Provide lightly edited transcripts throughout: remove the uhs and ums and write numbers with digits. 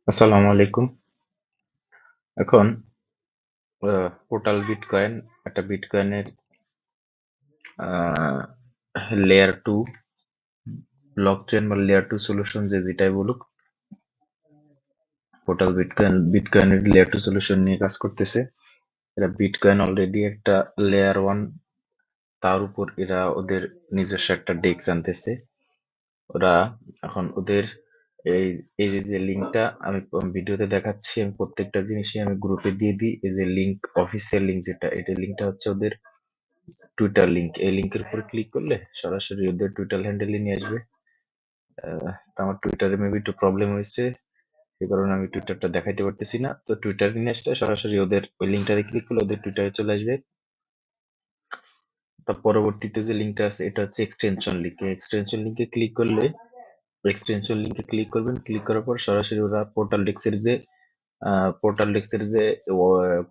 আসসালামু আলাইকুম। এখন পোর্টাল বিটকয়েন একটা বিটকয়েনের লেয়ার টু ব্লকচেন বা লেয়ার টু সলিউশন যেটাই বলুক, পোর্টাল বিটকয়েনের লেয়ার টু সলিউশন নিয়ে কাজ করতেছে। এরা বিটকয়েন অলরেডি একটা লেয়ার ওয়ান, তার উপর এরা ওদের নিজস্ব একটা ডেস্ক আনতেছে। ওরা এখন ওদের এই এই যে লিঙ্কটা আমি ভিডিওতে দেখাচ্ছি, আমি প্রত্যেকটা জিনিসই আমি গ্রুপে দিয়ে দিই। এই যে লিঙ্ক, অফিসিয়াল লিঙ্ক যেটা, এটা লিঙ্কটা হচ্ছে ওদের টুইটার লিংক। এই লিংকের উপর ক্লিক করলে সরাসরি ওদের টুইটার হ্যান্ডেলে নিয়ে আসবে। তো আমার টুইটারে মেবি একটু প্রবলেম হয়েছে, সেই কারণে আমি টুইটারটা দেখাইতে পারতেছি না। তো টুইটারে নিয়ে আসলে সরাসরি ওদের ওই লিঙ্কটারে ক্লিক করলে ওদের টুইটারে চলে আসবে। তার পরবর্তীতে যে লিঙ্কটা আছে এটা হচ্ছে এক্সটেনশন লিঙ্ক। এক্সটেনশন লিঙ্কে ক্লিক করলে, এক্সটেনশন লিঙ্কে ক্লিক করবেন। ক্লিক করার পর সরাসরি ওরা পোর্টাল ডেক্সের যে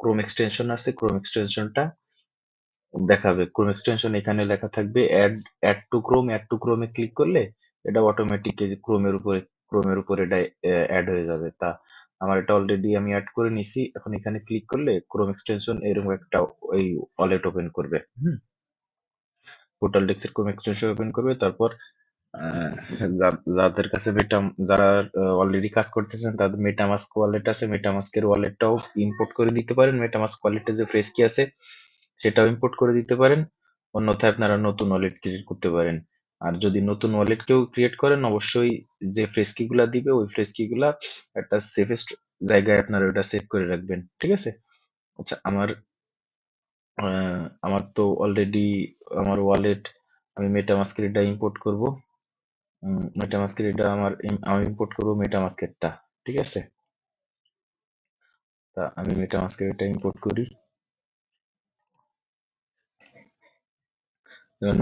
ক্রোম এক্সটেনশন আছে, ক্রোম এক্সটেনশনটা দেখাবে। ক্রোম এক্সটেনশন এখানে লেখা থাকবে অ্যাড টু ক্রোমে ক্লিক করলে এটা অটোমেটিক এই যে ক্রোমের উপর এটা অ্যাড হয়ে যাবে। তা আমার এটা অলরেডি আমি অ্যাড করে নিছি। এখন এখানে ক্লিক করলে ক্রোম এক্সটেনশন এরকম একটা ওই ওয়ালেট ওপেন করবে। পোর্টাল ডেক্সের ক্রোম এক্সটেনশন ওপেন করবে। তারপর আহ, যাদের কাছে যারা অলরেডি কাজ করতেছেন তাদের মেটামাস্ক ওয়ালেট আছে, মেটামাস্কের ওয়ালেটটাও ইম্পোর্ট করে দিতে পারেন। মেটামাস্ক ওয়ালেটে যে ফ্রেশ কি আছে সেটাও ইম্পোর্ট করে দিতে পারেন। অন্যথায় আপনারা নতুন ওয়ালেট ক্রিয়েট করতে পারেন। আর যদি নতুন ওয়ালেট কেউ ক্রিয়েট করেন, অবশ্যই যে ফ্রেশ কি গুলা দিবে ওই ফ্রেশ কি গুলা একটা সেফেস্ট জায়গায় আপনারা ওটা সেভ করে রাখবেন। ঠিক আছে? আচ্ছা, আমার তো অলরেডি আমার ওয়ালেট, আমি মেটামাস্কের এটা ইম্পোর্ট করব। মেটামাস্কের এটা আমি ইম্পোর্ট করব মেটামাস্কেরটা। ঠিক আছে? তা আমি মেটামাস্কের এটা ইম্পোর্ট করি।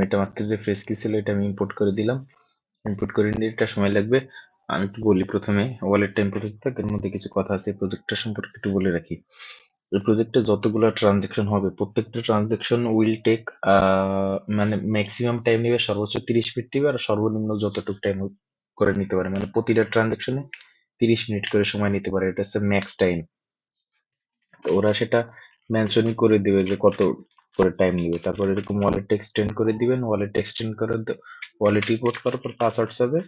মেটামাস্কের যে ফ্রেশ কি ছিল এটা আমি ইম্পোর্ট করে দিলাম। ইনপুট করে নিতে একটা সময় লাগবে। আমি একটু বলি, প্রথমে ওয়ালেটটা ইম্পোর্ট হতে থাক, এর মধ্যে কিছু কথা আছে। প্রজেক্টটা সম্পর্কে একটু বলে রাখি। এই প্রজেক্টে যতগুলো ট্রানজেকশন হবে প্রত্যেকটা ট্রানজেকশন উইল টেক মানে ম্যাক্সিমাম টাইম নেবে সর্বোচ্চ 30 মিনিট নেবে, আর সর্বনিম্ন যতটুকু টাইম করে নিতে পারে, মানে প্রতিটা ট্রানজেকশনে 30 মিনিট করে সময় নিতে পারে। এটা হচ্ছে ম্যাক্স টাইম। তো ওরা সেটা মেনশনই করে দিবে যে কত করে টাইম নিবে। তারপর এরকম ওয়ালেট এক্সটেন্ড করে দিবেন। ওয়ালেট এক্সটেন্ড করে ওয়ালেট ইম্পোর্ট করার পর পাসওয়ার্ড চাবে,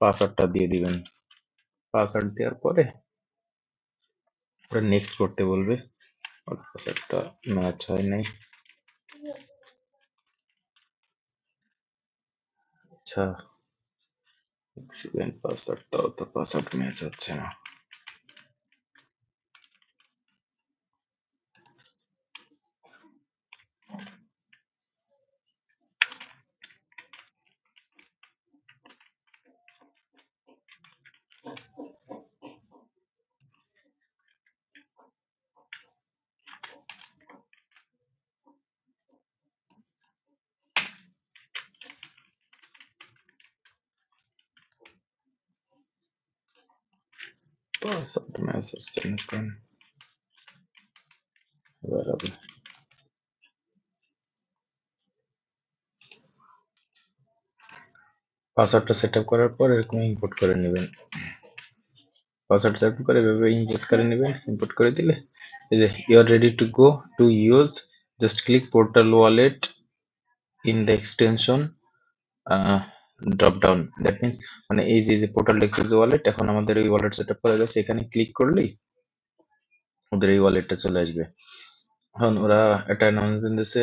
পাসওয়ার্ডটা দিয়ে দিবেন। পাসওয়ার্ড দেওয়ার পরে ওরা নেক্সট করতে বলবে। পাসওয়ার্ডটা ম্যাচ হয় নাই। আচ্ছা, এক্সিডেন্ট পাসওয়ার্ড, তাও তো পাসওয়ার্ড ম্যাচ হচ্ছে না। পাসওয়ার্ড ম্যাচ হচ্ছে না কেন? এবার পাসওয়ার্ডটা সেট আপ করার পর এরকম ইম্পোর্ট করে নেবেন। পাসওয়ার্ড সেট আপ করে এভাবে ইম্পোর্ট করে নেবেন। ইম্পোর্ট করে দিলে এই যে you are ready to go to use, just click Portal wallet in the extension drop down. That means মানে এই যে পোর্টাল ডেক্সের যে ওয়ালেট, এখন আমাদের এই ওয়ালেট সেট আপ করা গেছে, এখানে ক্লিক করলেই ওদের এই ওয়ালেটটা চলে আসবে। এখন ওরা একটা অ্যানাউন্সমেন্ট দিচ্ছে,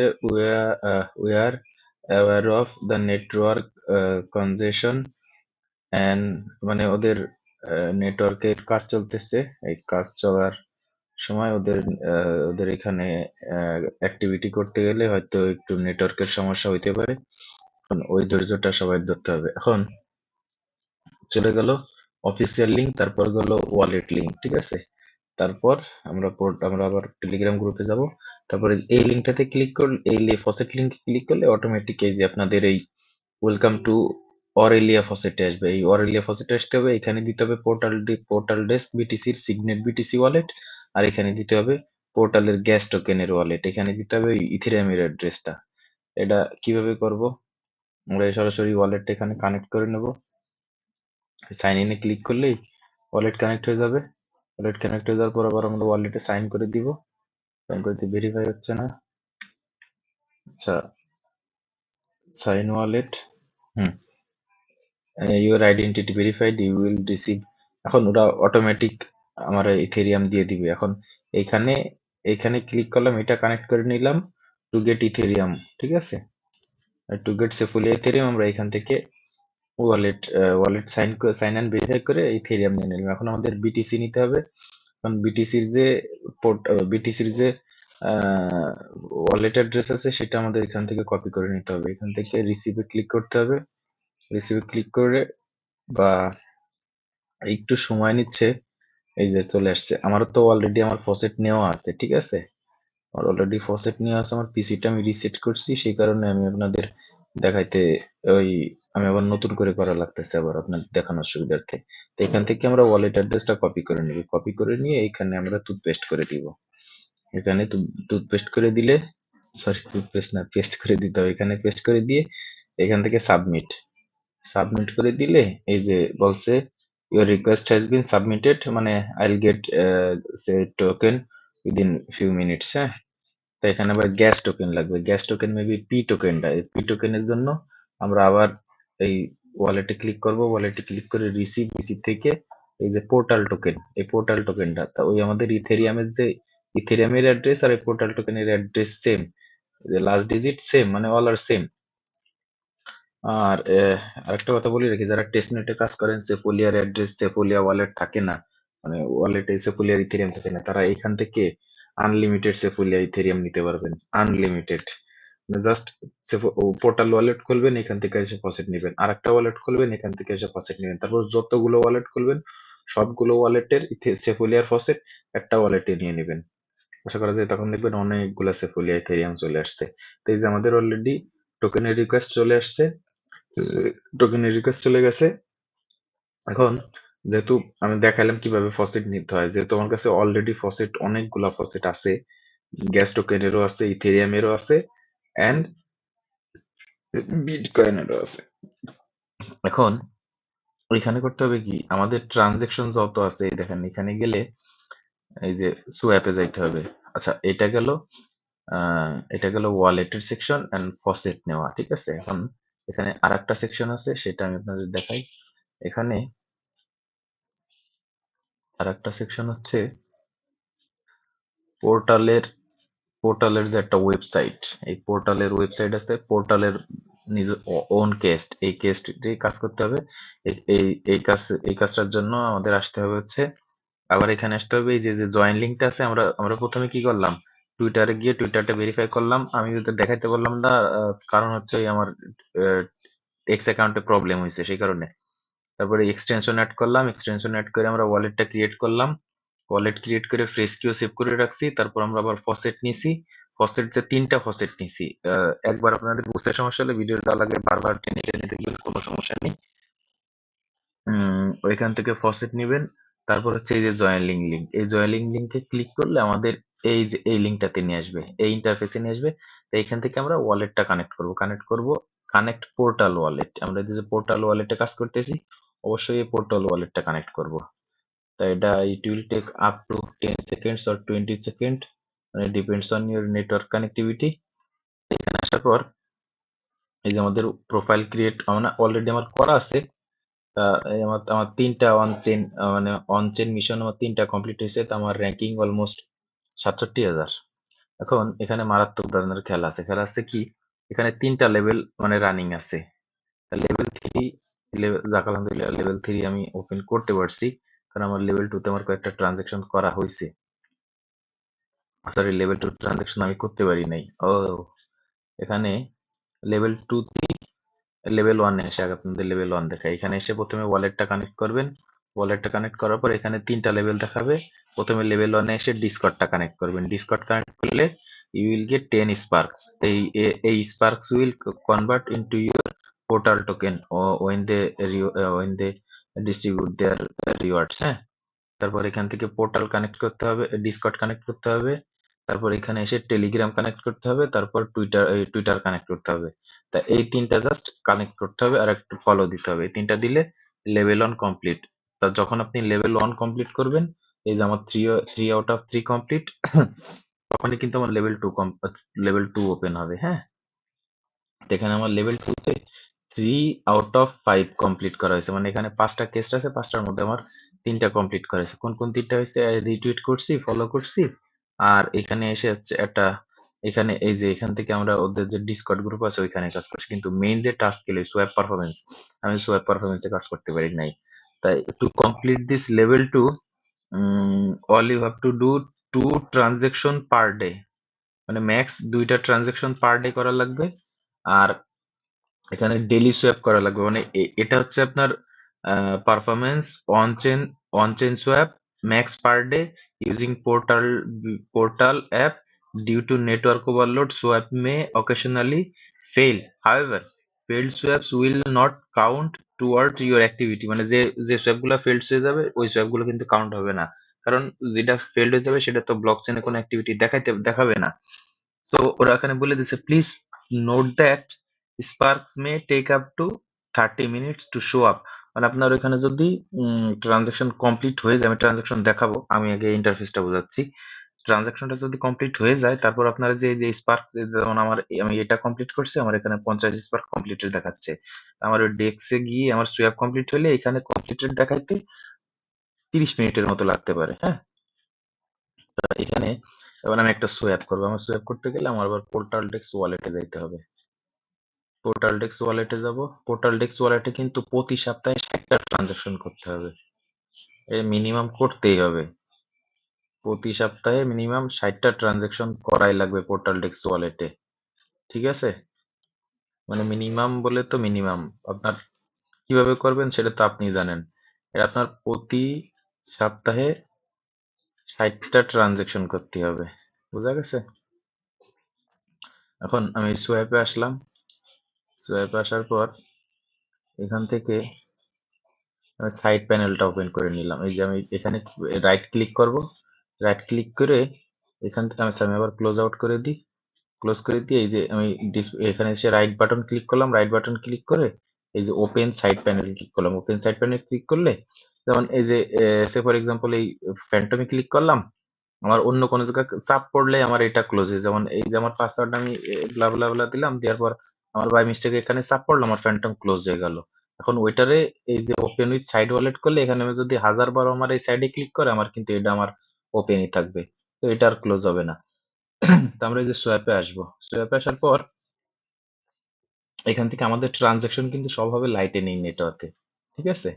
we are aware of the network কনজেশন and, মানে ওদের নেটওয়ার্কের কাজ চলতেছে। এই কাজ চলার সময় ওদের এখানে অ্যাক্টিভিটি করতে গেলে হয়তো একটু নেটওয়ার্কের সমস্যা হইতে পারে। এখন ওই ধৈর্যটা সবাই ধরতে হবে। এখন চলে গেল অফিসিয়াল লিঙ্ক, তারপর গেল ওয়ালেট লিঙ্ক। ঠিক আছে? তারপর আমরা আবার টেলিগ্রাম গ্রুপে যাব। তারপরে এই লিঙ্কটাতে ক্লিক করলে, এই ফসেট লিঙ্কে ক্লিক করলে অটোমেটিক এই যে আপনাদের এই ওয়েলকাম টু অরেলিয়া ফসেটে আসবে। এই অরেলিয়া ফসেটে আসতে হবে, এখানে দিতে হবে পোর্টাল ডেস্ক বিটিসির সিগনেট বিটিসি ওয়ালেট, আর এখানে দিতে হবে পোর্টালের গ্যাস টোকেনের ওয়ালেট। এখানে দিতে হবে ইথেরিয়ামের অ্যাড্রেসটা। এটা কিভাবে করব? আমরা এই সরাসরি ওয়ালেটটা এখানে কানেক্ট করে নেব। সাইন ইনে ক্লিক করলেই ওয়ালেট কানেক্ট হয়ে যাবে। ওয়ালেট কানেক্ট হয়ে যাওয়ার পর আবার আমরা ওয়ালেটে সাইন করে দিব। সাইন করে দিয়ে ভেরিফাই হচ্ছে না। আচ্ছা, sign wallet, hmm, your identity verified, you will receive. এখন ওরা অটোমেটিক আমার ইথেরিয়াম দিয়ে দিবে। এখন এইখানে এইখানে ক্লিক করলাম, এটা কানেক্ট করে নিলাম টু গেট ইথেরিয়াম, ঠিক আছে। টু গেট সেফুলিয়া ইথেরিয়াম আমরা এখান থেকে ওয়ালেট সাইন অ্যান্ড ভেরিফাই করে ইথেরিয়াম নিয়ে নিলাম। এখন আমাদের বিটিসি নিতে হবে। কারণ বিটিসির যে বিটিসির যে ওয়ালেট অ্যাড্রেস আছে সেটা আমাদের এখান থেকে কপি করে নিতে হবে। এখান থেকে রিসিভে ক্লিক করতে হবে। রিসিভে ক্লিক করে বা একটু সময় নিচ্ছে। এই যে চলে আসছে। আমারও তো অলরেডি আমার ফসেট নেওয়া আছে, ঠিক আছে। আমার অলরেডি ফসেট নেওয়া আছে, আমার পিসিটা আমি রিসেট করছি, সেই কারণে আমি আপনাদের দেখাইতে ওই আমি আবার নতুন করে করা লাগতেছে আবার আপনার দেখানোর সুবিধার্থে। তো এখান থেকে আমরা ওয়ালেট অ্যাড্রেসটা কপি করে নিব। কপি করে নিয়ে এখানে আমরা টুথপেস্ট করে দিব। এখানে টুথপেস্ট করে দিলে, সরি টুথপেস্ট না, পেস্ট করে দিতে হবে। এখানে পেস্ট করে দিয়ে এখান থেকে সাবমিট সাবমিট করে দিলে এই যে বলছে your request has been submitted, মানে I'll get say token within few minutes, হ্যাঁ। তো এখানে আবার গ্যাস টোকেন লাগবে। গ্যাস টোকেন মেবি পি টোকেনটা, এই পি টোকেনের জন্য আমরা আবার এই ওয়ালেটে ক্লিক করব। ওয়ালেটে ক্লিক করে রিসিভ থেকে এই যে পোর্টাল টোকেন, এই পোর্টাল টোকেনটা তা ওই আমাদের ইথেরিয়ামের যে ইথেরিয়ামের অ্যাড্রেস আর এই পোর্টাল টোকেনের address same, last digit same, মানে অল আর সেম। আর আরেকটা কথা বলি রাখি, যারা টেস্টনেটে কাজ করেন সেফোলিয়ার অ্যাড্রেস, সেফোলিয়া ওয়ালেট থাকে না, মানে ওয়ালেটে সেফোলিয়ার ইথেরিয়াম থাকে না, তারা এখান থেকে আনলিমিটেড সেফোলিয়া ইথেরিয়াম নিতে পারবেন। আনলিমিটেড, জাস্ট পোর্টাল ওয়ালেট খুলবেন, এখান থেকে এসে ফসেট নেবেন। আরেকটা ওয়ালেট খুলবেন, এখান থেকে এসে ফসেট নেবেন। তারপর যতগুলো ওয়ালেট খুলবেন সবগুলো ওয়ালেটের সেফোলিয়ার ফসেট একটা ওয়ালেটে নিয়ে নেবেন। আশা করা যায় তখন দেখবেন অনেকগুলা সেফোলিয়া ইথেরিয়াম চলে আসছে। তো এই যে আমাদের অলরেডি টোকেনের রিকোয়েস্ট চলে আসছে, টোকেনের রিকোয়েস্ট চলে গেছে। এখন যেহেতু আমি দেখালাম কিভাবে ফসেট নিতে হয়, যেহেতু আমার কাছে অলরেডি ফসেট অনেকগুলা ফসেট আছে, গ্যাস টোকেনেরও আছে, ইথেরিয়ামেরও আছে, এন্ড বিটকয়েনেরও আছে। এখন ওইখানে করতে হবে কি, আমাদের ট্রানজেকশন যত আছে এই দেখেন এখানে গেলে এই যে সোয়াপে যাইতে হবে। আচ্ছা, এটা গেল ওয়ালেটের সেকশন এন্ড ফসেট নেওয়া, ঠিক আছে। এখন এখানে আরেকটা সেকশন আছে, সেটা আমি আপনাদের দেখাই। এখানে আরেকটা সেকশন হচ্ছে পোর্টালের পোর্টালের যে একটা ওয়েবসাইট, এই পোর্টালের ওয়েবসাইট আছে, পোর্টালের নিজ ওন কেস্ট, এই কেসটি কাজ করতে হবে। এই কাজটার জন্য আমাদের আসতে হবে হচ্ছে, আবার এখানে আসতে হবে এই যে যে জয়েন লিঙ্কটা আছে। আমরা প্রথমে কি করলাম, টুইটারে গিয়ে টুইটারটা ভেরিফাই করলাম। আমি যদি দেখাইতে পারলাম না, কারণ হচ্ছে ওই আমার এক্স অ্যাকাউন্টে প্রবলেম হয়েছে, সেই কারণে। তারপরে এক্সটেনশন অ্যাড করলাম, এক্সটেনশন অ্যাড করে আমরা ওয়ালেটটা ক্রিয়েট করলাম। ওয়ালেট ক্রিয়েট করে ফ্রেশ কিউ সেভ করে রাখছি। তারপর আমরা আবার ফসেট নিছি। ফসেট যে ৩টা ফসেট নিছি। একবার আপনাদের বুঝতে সমস্যা হলে ভিডিওটা লাগে বারবার টেনে টেনে দেখবেন, কোনো সমস্যা নেই। ওইখান থেকে ফসেট নিবেন। তারপর হচ্ছে এই যে জয়েনিং লিঙ্ক, এই জয়েনিং লিঙ্কে ক্লিক করলে আমাদের এই যে এই লিঙ্কটাতে নিয়ে আসবে, এই ইন্টারফেসে নিয়ে আসবে। তো এইখান থেকে আমরা ওয়ালেটটা কানেক্ট করব কানেক্ট পোর্টাল ওয়ালেট। আমরা যে পোর্টাল ওয়ালেটে কাজ করতেছি, অবশ্যই এই পোর্টাল ওয়ালেটটা কানেক্ট করব। তাই এটা it will take up to 10 seconds or 20 second, মানে depends on your network connectivity. এখানে আসার পর এই যে আমাদের প্রোফাইল ক্রিয়েট মানে অলরেডি আমার করা আছে। তা এই আমার ৩টা অন চেইন, মানে অন চেইন মিশন আমার ৩টা কমপ্লিট হয়েছে। তো আমার র্যাঙ্কিং অলমোস্ট ৬৭,০০০। এখন এখানে মারাত্মক ধরনের খেলা আছে কি, এখানে ৩টা লেভেল মানে রানিং আছে। লেভেল 3, যাক আলহামদুলিল্লাহ লেভেল 3 আমি ওপেন করতে পারছি, কারণ আমার লেভেল 2 তে আমার কয়েকটা ট্রানজাকশন করা হয়েছে। সরি, লেভেল 2 ট্রানজাকশন আমি করতে পারি নাই। ও, এখানে লেভেল 2 লেভেল 1 এ এসে আগে আপনাদের লেভেল 1 দেখায়। এখানে এসে প্রথমে ওয়ালেটটা কানেক্ট করবেন। ওয়ালেটটা কানেক্ট করার পর এখানে 3টা লেভেল দেখাবে। প্রথমে লেভেল 1 এ এসে ডিসকর্ডটা কানেক্ট করবেন। ডিসকর্ড কানেক্ট করলে you will get 10 sparks. এই sparks will convert into your portal token when they distribute their rewards, হ্যাঁ। তারপর এখান থেকে পোর্টাল কানেক্ট করতে হবে, ডিসকর্ড কানেক্ট করতে হবে। তারপর এখানে এসে টেলিগ্রাম কানেক্ট করতে হবে। তারপর টুইটার কানেক্ট করতে হবে। তা এই 3টা জাস্ট কানেক্ট করতে হবে আর একটু ফলো দিতে হবে। এই 3টা দিলে লেভেল 1 কমপ্লিট। তা যখন আপনি লেভেল 1 কমপ্লিট করবেন, এই যে আমার 3 আউট অফ 3 কমপ্লিট, তখনই কিন্তু আমার লেভেল 2 ওপেন হবে। হ্যাঁ, তো এখানে আমার লেভেল 2 তে 3 আউট অফ 5 কমপ্লিট করা হয়েছে, মানে এখানে 5টা কেস্ট আছে, 5টার মধ্যে আমার 3টা কমপ্লিট করা হয়েছে। কোন কোন 3টা হয়েছে? রিটুইট করছি, ফলো করছি, আর এখানে এসে হচ্ছে একটা, এখানে এই যে এখান থেকে আমরা ওদের যে ডিসকর্ড গ্রুপ আছে ওইখানে কাজ করছি, কিন্তু মেইন যে টাস্ক ছিল সোয়াপ পারফরমেন্স, আমি সোয়াপ পারফরমেন্সে কাজ করতে পারি নাই। তাই to complete this level 2, all you have to do 2 transaction per day, মানে ম্যাক্স 2টা ট্রানজেকশন পার ডে করা লাগবে। আর এখানে ডেইলি সোয়াপ করা লাগবে, মানে এটা হচ্ছে আপনার performance on chain swap max per day using portal app, due to network overload swap may occasionally fail, however failed swaps will not count towards your activity, মানে যে সোয়াপ গুলো ফেল্ড হয়ে যাবে ওই সোয়াপ গুলো কিন্তু কাউন্ট হবে না, কারণ যেটা ফেল্ড হয়ে যাবে সেটা তো ব্লক চেনে কোনো অ্যাক্টিভিটি দেখাবে না। সো ওরা এখানে বলে দিছে, please note that Sparks may take up to 30 minutes to show up, মানে আপনার ওখানে যদি ট্রানজাকশন কমপ্লিট হয়ে যায়, আমি ট্রানজাকশন দেখাবো, আমি আগে ইন্টারফেসটা বোঝাচ্ছি। ট্রানজাকশনটা যদি কমপ্লিট হয়ে যায়, তারপর আপনার যে স্পার্ক, যেমন আমি এটা কমপ্লিট করছি, আমার এখানে 50 স্পার্ক কমপ্লিটেড দেখাচ্ছে। আমার ওই ডেস্কে গিয়ে আমার সোয়াপ কমপ্লিট হলে এখানে কমপ্লিটেড দেখাইতে 30 মিনিটের মতো লাগতে পারে। হ্যাঁ, এখানে এবার আমি একটা সোয়াপ করবো, আমার সোয়াপ করতে গেলে আমার আবার পোর্টাল ডেক্স ওয়ালেটে যাইতে হবে। পোর্টাল ডেক্স ওয়ালেটে যাব। পোর্টাল ডেক্স ওয়ালেটে কিন্তু প্রতি সপ্তাহে 60টা ট্রানজাকশন করতে হবে, মিনিমাম করতেই হবে। প্রতি সপ্তাহে মিনিমাম 60টা ট্রানজাকশন করাই লাগবে পোর্টাল ডেক্স ওয়ালেটে, ঠিক আছে? মানে মিনিমাম বলে তো মিনিমাম, আপনার কিভাবে করবেন সেটা তো আপনি জানেন। এটা আপনার প্রতি সপ্তাহে 60টা ট্রানজাকশন করতে হবে, বোঝা গেছে? এখন আমি সোয়াপে আসলাম, সোয়াপে আসার পর এখান থেকে আমি সাইড প্যানেলটা ওপেন করে নিলাম। এই যে আমি এখানে রাইট ক্লিক করব, রাইট ক্লিক করে এখান থেকে আমি আবার ক্লোজ আউট করে দিই। ক্লোজ করে দিয়ে এই যে আমি এখানে এসে রাইট বাটন ক্লিক করলাম, রাইট বাটন ক্লিক করে এই যে ওপেন সাইড প্যানেল ক্লিক করলাম। ওপেন সাইড প্যানেল ক্লিক করলে যেমন এই যে সে ফর এক্সাম্পল এই ফ্যান্টমে ক্লিক করলাম, আমার অন্য কোনো জায়গায় চাপ পড়লে আমার এটা ক্লোজ হয়ে, যেমন এই যে আমার পাসওয়ার্ড আমি ব্লা ব্লা ব্লা দিলাম, দেওয়ার পর আমার বাই মিস্টেক এখানে চাপ পড়লো, আমার ফ্যান্টম ক্লোজ হয়ে গেল। এখন ওইটারে এই যে ওপেন উইথ সাইড ওয়ালেট করলে এখানে আমি যদি 1000 বার আমার এই সাইডে ক্লিক করে আমার কিন্তু এটা আমার ওপেনই থাকবে, তো এটা আর ক্লোজ হবে না। তো আমরা এই যে সোয়াপে আসবো, সোয়াপে আসার পর এখান থেকে আমাদের ট্রানজাকশন কিন্তু সব হবে লাইটেনিং নেটওয়ার্কে, ঠিক আছে?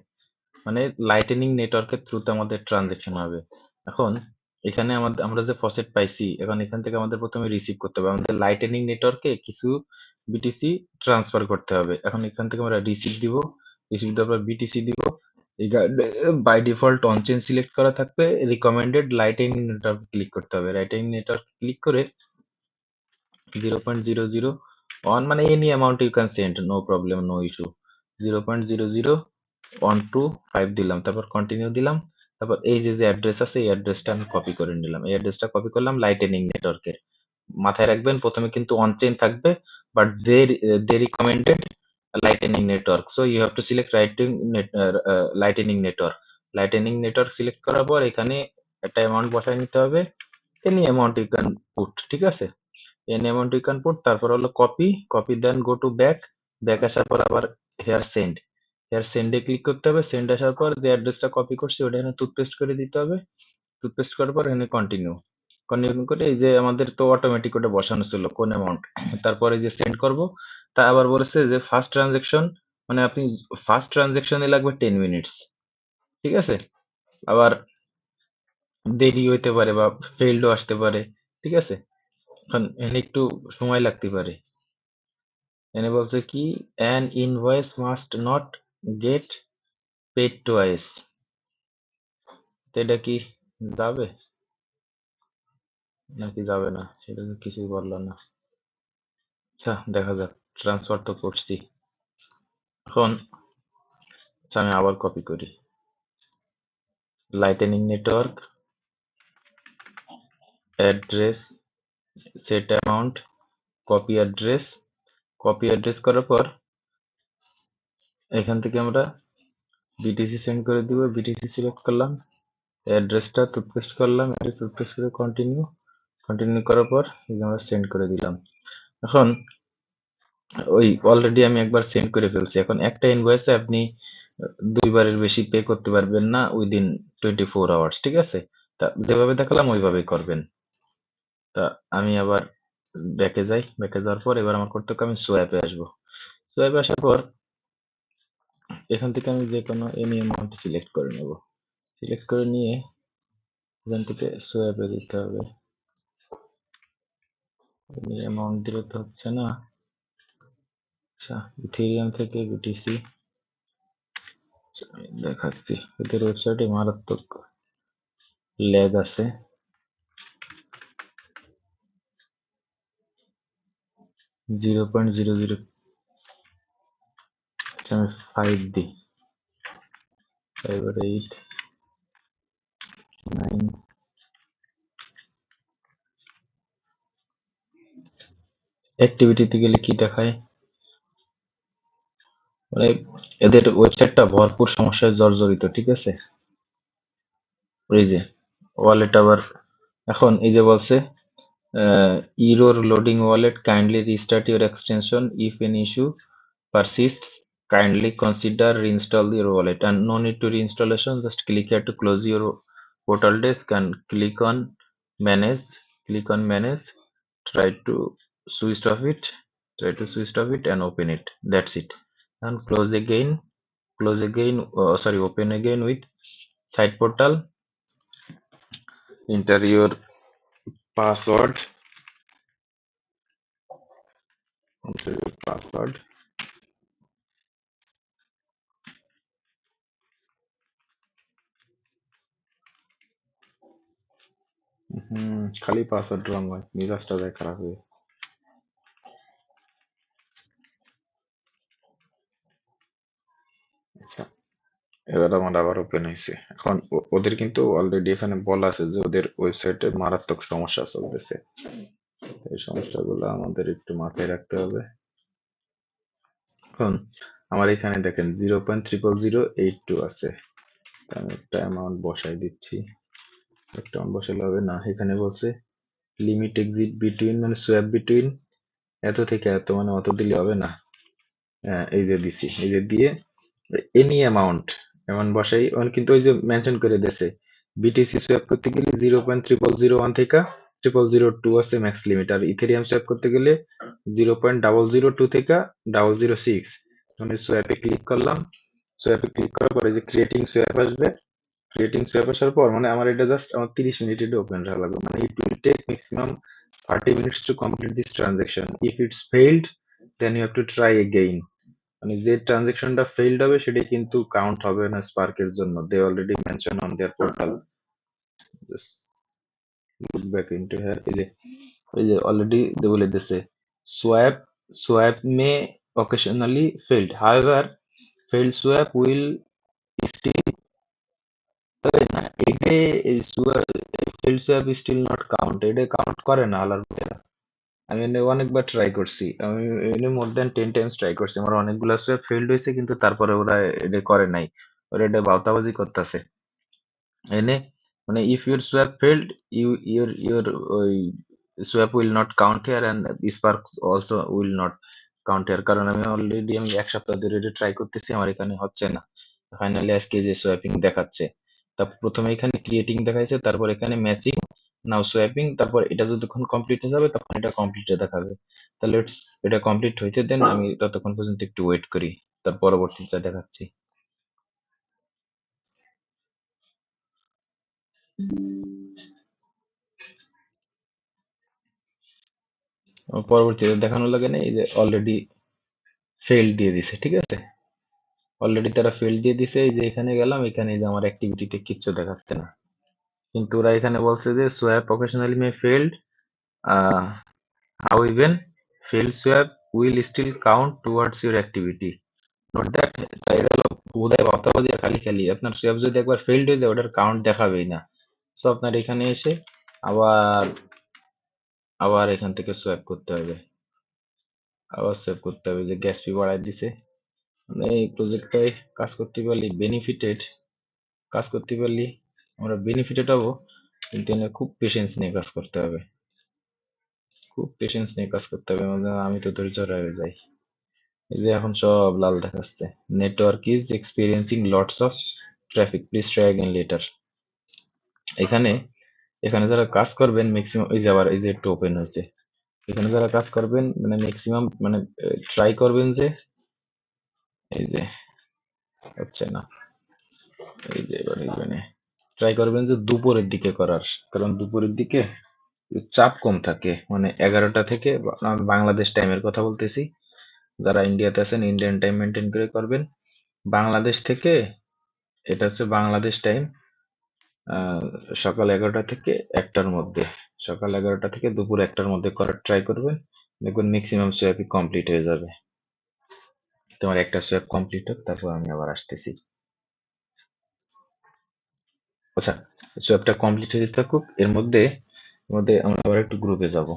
মানে লাইটেনিং নেটওয়ার্কের থ্রুতে আমাদের ট্রানজাকশন হবে। এখন এখানে আমরা যে ফসেট পাইছি, এখন এখান থেকে আমাদের প্রথমে রিসিভ করতে হবে, আমাদের লাইটেনিং নেটওয়ার্কে কিছু বিটিসি ট্রান্সফার করতে হবে। এখন এখান থেকে আমরা রিসিভ দিব, রিসিভ দেওয়ার পর বিটিসি দিব। By default on chain select করা থাকবে, রিকমেন্ডেড লাইটেনিং নেটওয়ার্ক ক্লিক করতে হবে। লাইটেনিং নেটওয়ার্ক ক্লিক করে 0.001, মানে any amount you can send, no problem, no issue. 0.00125 দিলাম, তারপর কন্টিনিউ দিলাম। তারপর এই যে অ্যাড্রেস আছে এই অ্যাড্রেসটা আমি কপি করে নিলাম, এই অ্যাড্রেসটা কপি করলাম লাইটেনিং নেটওয়ার্কের। মাথায় রাখবেন প্রথমে কিন্তু অন চেইন থাকবে, but they recommended lightning network, so you have to select lightning network. Lightning network select করার পর এখানে একটা অ্যামাউন্ট বসায় নিতে হবে, any amount you can put, ঠিক আছে? Any amount you can put, তারপর হলো copy then go to back, back আসার পর আবার হেয়ার সেন্ড, হেয়ার সেন্ডে ক্লিক করতে হবে। সেন্ড আসার পর যে অ্যাড্রেসটা কপি করছি ওটা এখানে টুথপেস্ট করে দিতে হবে। টুথপেস্ট করার পর এখানে কন্টিনিউ, কন্টিনিউ করে এই যে আমাদের তো অটোমেটিক ওটা বসানো ছিল কোন অ্যামাউন্ট, তারপরে যে সেন্ড করব। তা আবার বলেছে যে ফার্স্ট ট্রানজেকশন, মানে আপনি ফার্স্ট ট্রানজেকশনে লাগবে 10 মিনিটস, ঠিক আছে? আবার দেরি হইতে পারে বা ফেইল্ডও আসতে পারে, ঠিক আছে? এখন এখানে একটু সময় লাগতে পারে। এখানে বলছে কি, an invoice must not get paid twice, তো এটা কি যাবে নাকি যাবে না সেটা তো কিছুই বললো না। আচ্ছা দেখা যাক, ট্রান্সফার তো করছি। এখন আচ্ছা আমি আবার কপি করি, lightning network, address, set amount, copy address, copy address করার পর এখান থেকে আমরা বিটিসি সেন্ড করে দিব, বিটিসি সিলেক্ট করলাম, অ্যাড্রেসটা টুথপেস্ট করলাম, অ্যাড্রেস টুথপেস্ট করে কন্টিনিউ করার পর এই যে আমরা সেন্ড করে দিলাম। এখন ওই অলরেডি আমি একবার সেন্ড করে ফেলছি। এখন একটা ইনভয়েসে আপনি দুইবারের বেশি পে করতে পারবেন না উইদিন 24 আওয়ার্স, ঠিক আছে? তা যেভাবে দেখালাম ওইভাবেই করবেন। তা আমি আবার ব্যাকে যাই, ব্যাকে যাওয়ার পর এবার আমার করতে হবে আমি সোয়াপে আসবো। সোয়াপে আসার পর এখান থেকে আমি যে কোনো এনি অ্যামাউন্ট সিলেক্ট করে নেব, সিলেক্ট করে নিয়ে এখান থেকে সোয়াপে দিতে হবে। এনি অ্যামাউন্ট দিলে তো হচ্ছে না। আচ্ছা, ইথেরিয়াম থেকে বিটিসি দেখাচ্ছি, এদের ওয়েবসাইটে মারাত্মক ল্যাগ আছে। 0.00, আচ্ছা আমি 5 দিই, 5 আর 8, 9, অ্যাক্টিভিটিতে গেলে কি দেখায়, মানে এদের ওয়েবসাইটটা ভরপুর সমস্যায় জর্জরিত, ঠিক আছে? এই যে ওয়ালেট আবার এখন এই যে বলছে error loading wallet, kindly restart your extension if any issue persists, kindly consider reinstall your wallet, and no need to reinstallation, just click here to close your portal desk and click on manage, try to switch off it and open it, that's it, and open again with site portal, enter your password, enter your password, খালি password রং হয়, মেজাজটা যায় খারাপ হয়ে। আচ্ছা, এবার আমার আবার ওপেন হয়েছে। এখন ওদের কিন্তু অলরেডি এখানে বলা আছে যে ওদের ওয়েবসাইটে মারাত্মক সমস্যা চলতেছে। এই সমস্যাগুলো আমাদের একটু মাথায় রাখতে হবে। এখন আমার এখানে দেখেন 0.00082 আছে, আমি একটা অ্যামাউন্ট বসাই দিচ্ছি। একটা অ্যামাউন্ট বসালে হবে না, এখানে বলছে লিমিট এক্সিট বিটুইন, মানে সোয়াপ বিটুইন এত থেকে এত, মানে অত দিলে হবে না। এই যে দিছি, এই যে দিয়ে এনি অ্যামাউন্ট এমন বসাই, কিন্তু ওই যে মেনশন করে দিয়েছে বিটিসি সোয়াপ করতে গেলে 0.0001 থেকে 0002 আছে ম্যাক্স লিমিট, আর ইথেরিয়াম সোয়াপ করতে গেলে 0.002 থেকে 006। মানে সোয়াপে ক্লিক করলাম, সোয়াপে ক্লিক করার পরে যে ক্রিয়েটিং সোয়াপ আসবে, ক্রিয়েটিং সোয়াপ আসার পর মানে আমার এটা জাস্ট আমার 30 মিনিট এটা ওপেন রাখা লাগবে, মানে it will take maximum 30 minutes to complete this transaction. If it's failed, then you have to try again. মানে যে ট্রানজেকশনটা ফেইলড হবে সেটাই কিন্তু কাউন্ট হবে না স্পার্কের জন্য, they already mention on their Portal. Just look back into here, এই যে অলরেডি দে বলে দিয়েছে swap swap may occasionally failed, however failed swap will still, না এটা এই failed swap is still not count, এটা কাউন্ট করে না আলার ভিতরে। আমি এনে অনেকবার ট্রাই করছি, আমি এনে মোর দ্যান 10 টাইমস ট্রাই করছি, আমার অনেকগুলো সোয়াপ ফেইল্ড হয়েছে, কিন্তু তারপরে ওরা এটা করে নাই, ওরা এটা বাউতাবাজি করতেছে এনে, মানে if your swap failed your ওই swap will not count here and spark also will not count here, কারণ আমি এক সপ্তাহ ধরে এটা ট্রাই করতেছি, আমার এখানে হচ্ছে না। ফাইনালি আজকে যে সোয়াপিং দেখাচ্ছে, তারপর প্রথমে এখানে ক্রিয়েটিং দেখাইছে, তারপর এখানে ম্যাচিং, নাও সোয়াপিং, তারপর এটা যতক্ষণ কমপ্লিট হয়ে যাবে তখন এটা কমপ্লিট দেখাবে। তাহলে এটা কমপ্লিট হইতে দেন, আমি ততক্ষণ পর্যন্ত একটু ওয়েট করি, তার পরবর্তীটা দেখাচ্ছি। পরবর্তীতে দেখানো লাগে না, এই যে অলরেডি ফেল দিয়ে দিছে, ঠিক আছে? অলরেডি তারা ফেল দিয়ে দিছে, এই যে এখানে গেলাম, এখানে এই যে আমার অ্যাক্টিভিটিতে কিচ্ছু দেখাচ্ছে না, কিন্তু ওরা এখানে বলছে যে swap occasionally may failed, however fail swap will still count towards your activity, note that. তাই এটা হলো বোধহয় অর্থাৎ খালি খালি আপনার সোয়াপ যদি একবার ফেলড হয়ে যায় ওটার কাউন্ট দেখাবেই না। সো আপনার এখানে এসে আবার আবার এখান থেকে সোয়াপ করতে হবে, আবার সোয়াপ করতে হবে, যে গ্যাস ফি বাড়ায় দিছে, মানে এই প্রজেক্টটায় কাজ করতে পারলে কাজ করতে পারলে আমরা বেনিফিটেড হবো, কিন্তু এনে খুব পেশেন্স নিয়ে কাজ করতে হবে, খুব পেশেন্স নিয়ে কাজ করতে হবে, মানে আমি তো ধৈর্য হারিয়ে যাই। এই যে এখন সব লাল দেখাচ্ছে, network is experiencing lots of traffic, please try again letter. এখানে এখানে যারা কাজ করবেন ম্যাক্সিমাম, এই যে আবার এই যে একটু ওপেন হয়েছে, এখানে যারা কাজ করবেন মানে ম্যাক্সিমাম মানে ট্রাই করবেন যে এই যে হচ্ছে না, এই যে এবার মানে ট্রাই করবেন যে দুপুরের দিকে করার, কারণ দুপুরের দিকে চাপ কম থাকে, মানে 11টা থেকে আমি বাংলাদেশ টাইমের কথা বলতেছি, যারা ইন্ডিয়াতে আছেন ইন্ডিয়ান টাইম মেনটেন করে করবেন। বাংলাদেশ থেকে এটা হচ্ছে বাংলাদেশ টাইম, আহ, সকাল 11টা থেকে 1টার মধ্যে, সকাল 11টা থেকে দুপুর 1টার মধ্যে করার ট্রাই করবেন, দেখবেন ম্যাক্সিমাম সোয়াপই কমপ্লিট হয়ে যাবে। তোমার একটা সোয়াপ কমপ্লিট হোক, তারপর আমি আবার আসতেছি। আচ্ছা, সোয়াপটা কমপ্লিট হয়ে যেতে থাকুক, এর মধ্যে আমরা আবার একটু গ্রুপে যাব।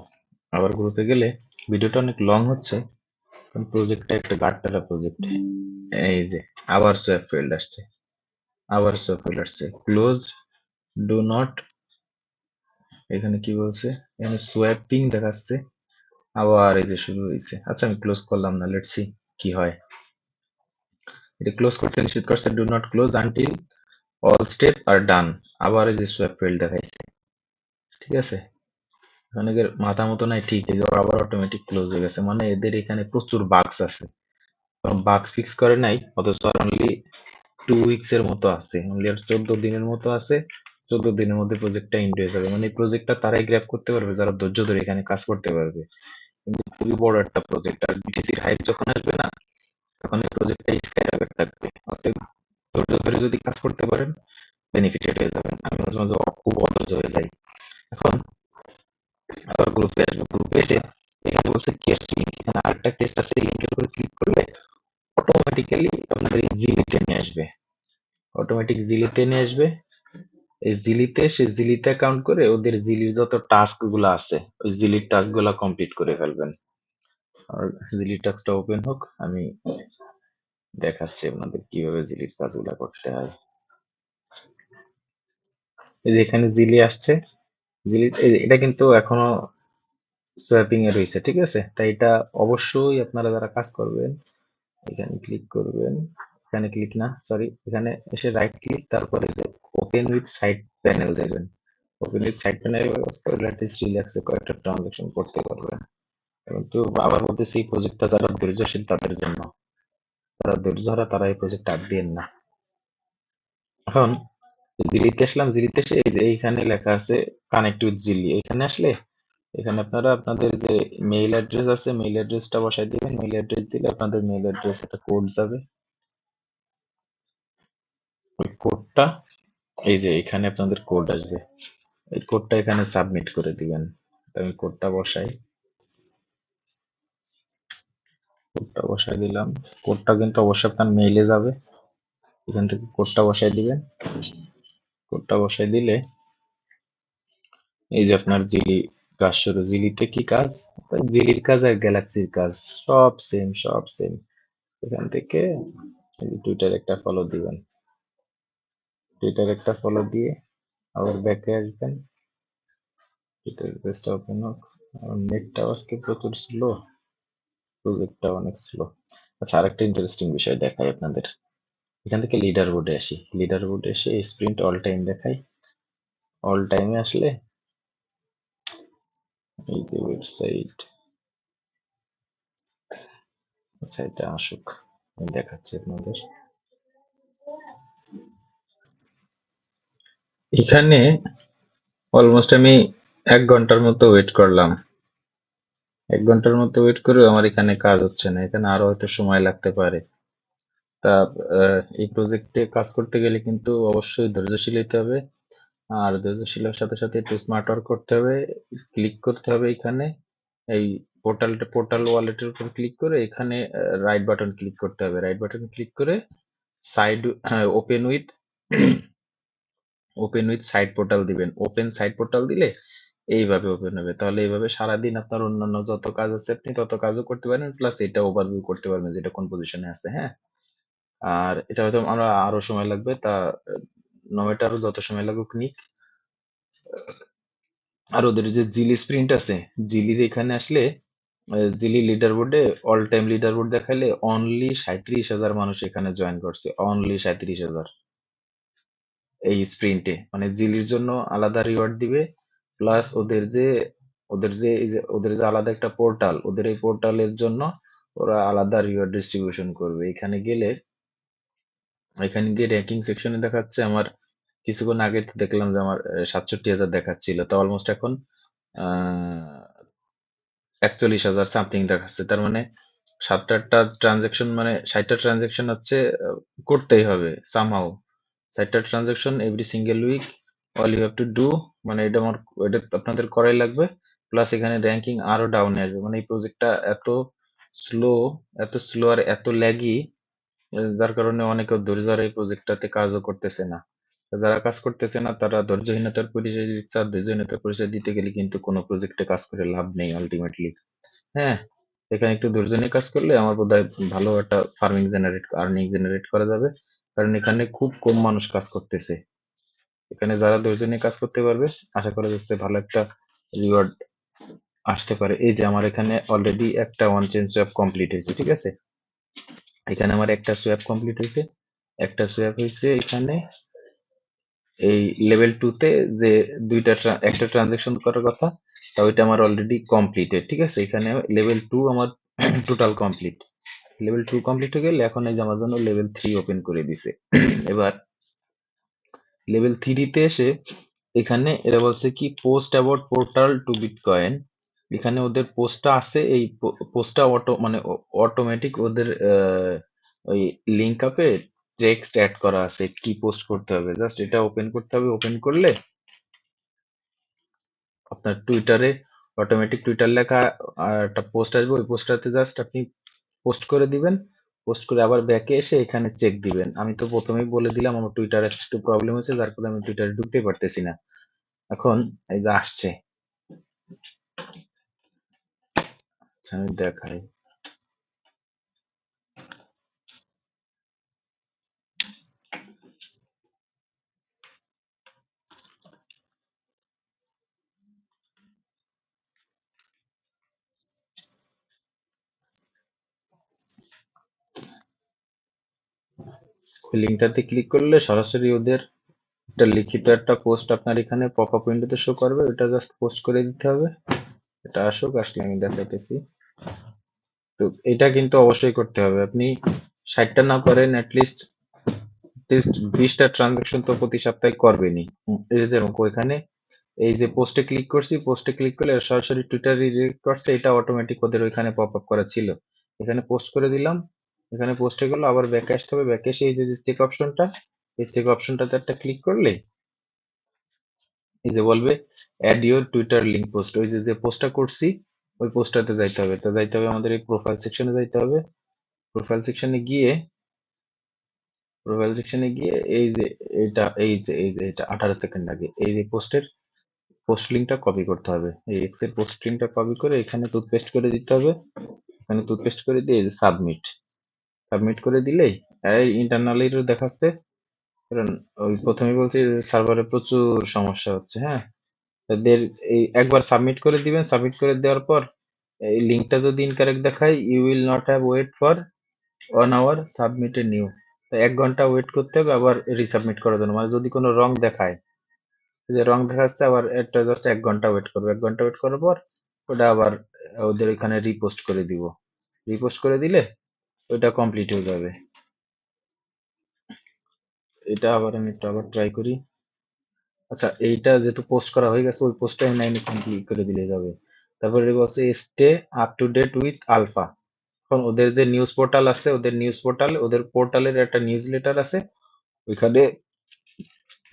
আবার গ্রুপে গেলে ভিডিওটা অনেক লং হচ্ছে, কারণ প্রজেক্টটা একটা গাটতলা প্রজেক্ট। এই যে আবার সোয়াপ ফেল্ড আসছে, আবার সোয়াপ ফেল্ড আসছে, ক্লোজ, ডু নট, এখানে কি বলছে, এখানে সোয়াপিং দেখাচ্ছে, আবার এই যে শুরু হয়েছে। আচ্ছা আমি ক্লোজ করলাম না, লেটস সি কি হয়। এটা ক্লোজ করতে নিষেধ করছে, do not close until all step are done, আবার এই যে সোয়াপ ফেল্ড দেখাইছে। ঠিক আছে, অনেকের মাথা মতো নাই, ঠিক এই যে আবার অটোমেটিক ক্লোজ হয়ে গেছে, মানে এদের এখানে প্রচুর বাগস আছে, বাগস ফিক্স করে নাই, অথচ অনলি 2 উইকস এর মতো আছে, অনলি আর 14 দিনের মতো আছে। 14 দিনের মধ্যে প্রজেক্টটা এন্ড হয়ে যাবে, মানে এই প্রজেক্টটা তারাই গ্র্যাব করতে পারবে যারা ধৈর্য ধরে এখানে কাজ করতে পারবে। কিন্তু খুবই বড় একটা প্রজেক্ট, আর বিটিসির হাইপ যখন আসবে না, তখন এই প্রজেক্টটা স্কাই রকেট থাকবে। অতএব ধৈর্য ধরে যদি কাজ করতে পারেন বেনিফিটেড হয়ে যাবেন। আমি মাঝে মাঝে খুব অধৈর্য হয়ে যাই। এখন আবার গ্রুপে আসবো, গ্রুপে এসে এখানে বলছে কেস লিঙ্ক, এখানে আরেকটা কেস আছে, লিঙ্কের উপরে ক্লিক করলে অটোমেটিক্যালি আপনাদের এই জিলিতে নিয়ে আসবে, অটোমেটিক জিলিতে নিয়ে আসবে। এই জিলিতে সে জিলিতে কাউন্ট করে ওদের জিলির যত টাস্ক গুলো আছে ওই জিলির টাস্ক গুলা কমপ্লিট করে ফেলবেন। আর জিলির টাস্কটা ওপেন হোক, আমি দেখাচ্ছি আপনাদের কিভাবে জিলির কাজগুলা করতে হয়। এই যে এখানে জিলি আসছে, জিলি এটা কিন্তু এখনো সোয়াপিং এ রয়েছে, ঠিক আছে, তাই এটা অবশ্যই আপনারা যারা কাজ করবেন এখানে ক্লিক করবেন, এখানে ক্লিক না সরি, এখানে এসে রাইট ক্লিক, তারপরে যে ওপেন উইথ সাইড প্যানেল দেবেন, ওপেন উইথ সাইড প্যানেল কাজ করলে অ্যাটলিস্ট রিল্যাক্সে কয়েকটা ট্রানজাকশন করতে পারবেন। কিন্তু আবার বলতেছি এই প্রজেক্টটা যারা ধৈর্যশীল তাদের জন্য, যারা ধৈর্য হারা তারা এই প্রজেক্ট আর দিয়েন না। এখন জিলিতে আসলাম, জিলিতে এসে এই যে এইখানে লেখা আছে কানেক্ট উইথ জিলি, এখানে আসলে এখানে আপনারা আপনাদের যে মেইল অ্যাড্রেস আছে মেইল অ্যাড্রেসটা বসাই দিবেন, মেইল অ্যাড্রেস দিলে আপনাদের মেইল অ্যাড্রেস একটা কোড যাবে, ওই কোডটা এই যে এখানে আপনাদের কোড আসবে, এই কোডটা এখানে সাবমিট করে দিবেন। তো আমি কোডটা বসাই দিলাম, কোডটা কিন্তু অবশ্যই আপনার মেইলে যাবে, এখান থেকে কোডটা বসাই দিবেন। কোডটা বসাই দিলে এই যে আপনার জিলি কাজ শুরু, জিলিতে কি কাজ, জিলির কাজ আর গ্যালাক্সির কাজ সব সেম, সব সেম। এখান থেকে টুইটার একটা ফলো দিবেন, টুইটার একটা ফলো দিয়ে আবার ব্যাকে আসবেন, টুইটার পেজটা ওপেন হোক। নেটটা আজকে প্রচুর স্লো, প্রজেক্টটা অনেক স্লো। আচ্ছা আরেকটা ইন্টারেস্টিং বিষয় দেখাই আপনাদের, এখান থেকে লিডার বোর্ডে আসি, লিডার বোর্ডে এসে স্প্রিন্ট অল টাইম দেখাই, অল টাইমে আসলে এই যে ওয়েবসাইট, আচ্ছা এটা আসুক, আমি দেখাচ্ছি আপনাদের। এখানে অলমোস্ট আমি 1 ঘন্টার মতো ওয়েট করলাম, 1 ঘন্টার মতো ওয়েট করেও আমার এখানে কাজ হচ্ছে না, এখানে আরো হয়তো সময় লাগতে পারে। তা এই প্রজেক্টে কাজ করতে গেলে কিন্তু অবশ্যই ধৈর্যশীল হতে হবে, আর ধৈর্যশীলের সাথে সাথে একটু স্মার্ট ওয়ার্ক করতে হবে। ক্লিক করতে হবে এখানে, এই পোর্টাল ওয়ালেটের উপর ক্লিক করে এখানে রাইট বাটন ক্লিক করতে হবে, রাইট বাটন ক্লিক করে side open with open with side portal দিবেন, ওপেন সাইড পোর্টাল দিলে এইভাবে ওপেন হবে, তাহলে এইভাবে সারাদিন আপনার অন্যান্য যত কাজ আছে আপনি তত কাজও করতে পারেন, প্লাস এটা ওভারভিউ করতে পারবেন যেটা কোন পজিশনে আছে। হ্যাঁ, আর এটা হয়তো আমরা আরো সময় লাগবে, তা নয়টা আরো যত সময় লাগুক নিক। আর ওদের যে জিলি স্প্রিন্ট আছে, জিলির এখানে আসলে জিলি লিডার বোর্ডে অল টাইম লিডার বোর্ড দেখাইলে অনলি 37,000 মানুষ এখানে জয়েন করছে, অনলি 37,000 এই স্প্রিন্টে। মানে জিলির জন্য আলাদা রিওয়ার্ড দিবে, প্লাস ওদের যে আলাদা একটা পোর্টাল, ওদের এই পোর্টালের জন্য ওরা আলাদা রিওয়ার্ড ডিস্ট্রিবিউশন করবে। এখানে গিয়ে র্যাঙ্কিং সেকশনে দেখাচ্ছে আমার, কিছুক্ষণ আগে তো দেখলাম যে আমার 67,000 দেখাচ্ছিল, তো অলমোস্ট এখন 41,000 সামথিং দেখাচ্ছে। তার মানে 60টা ট্রানজেকশন, মানে 60টা ট্রানজেকশন হচ্ছে করতেই হবে সামহাউ। 60টা transaction every single week, all you have to do. মানে এটা আপনাদের করাই লাগবে। প্লাস এখানে র্যাঙ্কিং আরো ডাউনে আসবে। মানে এই প্রজেক্টটা স্লো এত স্লো আর এত ল্যাগি, যার কারণে অনেকে ধৈর্য ধরে এই প্রজেক্টটাতে কাজও করতেছে না। যারা কাজ করতেছে না তারা ধৈর্যহীনতার পরিচয় দিচ্ছে, আর ধৈর্যহীনতার পরিচয় দিতে গেলে কিন্তু কোনো প্রজেক্টে কাজ করে লাভ নেই আলটিমেটলি। হ্যাঁ, এখানে একটু ধৈর্য নিয়ে কাজ করলে আমার বোধহয় ভালো একটা আর্নিং জেনারেট করা যাবে। কারণ এখানে খুব কম মানুষ কাজ করতেছে। এখানে যারা ধৈর্য নিয়ে কাজ করতে পারবে, আশা করা যাচ্ছে ভালো একটা রিওয়ার্ড আসতে পারে। এই যে আমার এখানে অলরেডি একটা ওয়ান চেন সোয়াপ কমপ্লিট হয়েছে, ঠিক আছে। এখানে আমার একটা সোয়াপ কমপ্লিট হয়েছে, একটা সোয়াপ হয়েছে এখানে এই লেভেল 2 তে, যে একটা ট্রানজেকশন করার কথা, তা ওইটা আমার অলরেডি কমপ্লিটেড, ঠিক আছে। এখানে লেভেল 2 আমার টোটাল কমপ্লিট। লেভেল 2 কমপ্লিট হয়ে গেলে এখন এই যে আমার জন্য লেভেল 3 ওপেন করে দিছে। এবার লেভেল 3 তে এসে এখানে এরা বলছে কি post about Portal to Bitcoin. এখানে ওদের পোস্টটা আছে, এই পোস্টটা অটোমেটিক ওদের ওই লিঙ্ক আপে টেক্সট অ্যাড করা আছে কি পোস্ট করতে হবে। জাস্ট এটা ওপেন করতে হবে। ওপেন করলে আপনার টুইটারে অটোমেটিক টুইটার লেখা একটা পোস্ট আসবে। ওই পোস্টটাতে জাস্ট আপনি পোস্ট করে দিবেন। পোস্ট করে আবার ব্যাকে এসে এখানে চেক দিবেন। আমি তো প্রথমেই বলে দিলাম আমার টুইটারে একটু প্রবলেম হয়েছে, যার কারণে আমি টুইটারে ঢুকতে পারতেছি না। এখন এই যে আসছে, আচ্ছা আমি দেখাই। ওই লিঙ্কটাতে ক্লিক করলে সরাসরি ওদের একটা লিখিত একটা পোস্ট আপনার এখানে পপ আপ উইন্ডোতে শো করবে। ওটা জাস্ট পোস্ট করে দিতে হবে। এটা আসুক, আসলে আমি দেখাইতেছি। তো এটা কিন্তু অবশ্যই করতে হবে। আপনি 60টা না করেন, অ্যাটলিস্ট 20টা ট্রানজাকশন তো প্রতি সপ্তাহে করবেনই। এই যে যেরকম এখানে এই যে পোস্টে ক্লিক করছি, পোস্টে ক্লিক করলে সরাসরি টুইটার রিডিরেক্ট করছে। এটা অটোমেটিক ওদের ওইখানে পপ আপ করা ছিল। এখানে পোস্ট করে দিলাম, এখানে পোস্ট হয়ে গেল। আবার ব্যাকে আসতে হবে। ব্যাকে এসে এই যে চেক অপশনটা, এই চেক অপশনটাতে একটা ক্লিক করলে এই যে বলবে add your Twitter link post. ওই যে যে পোস্টটা করছি ওই পোস্টটাতে যাইতে হবে। তো যাইতে হবে আমাদের এই প্রোফাইল সেকশনে যাইতে হবে। প্রোফাইল সেকশনে গিয়ে এই যে এটা 18 সেকেন্ড আগে এই যে পোস্ট লিঙ্কটা কপি করতে হবে। এই এক্সের পোস্ট লিঙ্কটা কপি করে এখানে টুথপেস্ট করে দিতে হবে। এখানে টুথপেস্ট করে দিয়ে এই যে সাবমিট করে দিলেই এই ইন্টারনালিরও দেখাচ্ছে। কারণ ওই প্রথমে বলছি সার্ভারে প্রচুর সমস্যা হচ্ছে। হ্যাঁ, এদের এই একবার সাবমিট করে দিবেন। সাবমিট করে দেওয়ার পর এই লিঙ্কটা যদি ইনকারেক্ট দেখায়, you will not have wait for 1 hour submit a new. তো 1 ঘন্টা ওয়েট করতে হবে আবার রিসাবমিট করার জন্য। মানে যদি কোনো রং দেখায়, এই যে রং দেখাচ্ছে, আবার একটা জাস্ট 1 ঘন্টা ওয়েট করবে। 1 ঘন্টা ওয়েট করার পর ওটা আবার ওদের এখানে রিপোস্ট করে দিব। রিপোস্ট করে দিলে ওইটা কমপ্লিট হয়ে যাবে। এটা আবার আমি একটু আবার ট্রাই করি। আচ্ছা, এইটা যেহেতু পোস্ট করা হয়ে গেছে, ওই পোস্টটা আমি কমপ্লিট করে দিলে যাবে। তারপরে বলছে stay up to date with Alpha. এখন ওদের যে নিউজ পোর্টাল আছে, ওদের পোর্টালের একটা নিউজ লেটার আছে। ওইখানে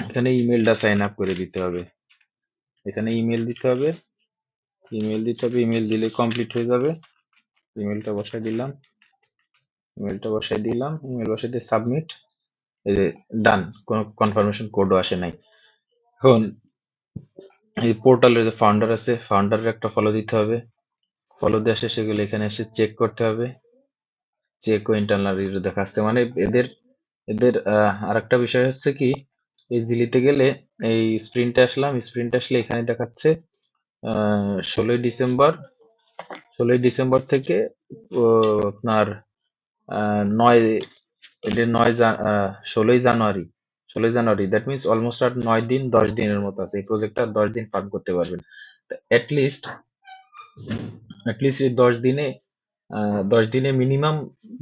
এখানে ইমেলটা সাইন আপ করে দিতে হবে। এখানে ইমেল দিলে কমপ্লিট হয়ে যাবে। ইমেলটা বসাই দিলাম। ইমেল বসাই দিয়ে সাবমিট। এই যে ডান, কোনো কনফার্মেশন কোডও আসে নাই। এখন এই পোর্টালের যে ফাউন্ডার আছে, ফাউন্ডারের একটা ফলো দিতে হবে। ফলো দেওয়া শেষে গেলে এখানে এসে চেক করতে হবে। চেকও ইন্টারনাল রিভিউ দেখাচ্ছে। মানে এদের এদের আরেকটা বিষয় হচ্ছে কি, এই জিলিতে গেলে এই স্প্রিন্টে আসলাম, স্প্রিন্টে আসলে এখানে দেখাচ্ছে 16ই ডিসেম্বর, 16ই ডিসেম্বর থেকে আপনার 9, এটা 16ই জানুয়ারি, 16ই জানুয়ারি, দ্যাট মিনস অলমোস্ট আর 9 দিন 10 দিনের মতো আছে এই প্রজেক্টটা, 10 দিন পার করতে পারবেন। অ্যাটলিস্ট অ্যাটলিস্ট এই 10 দিনে 10 দিনে মিনিমাম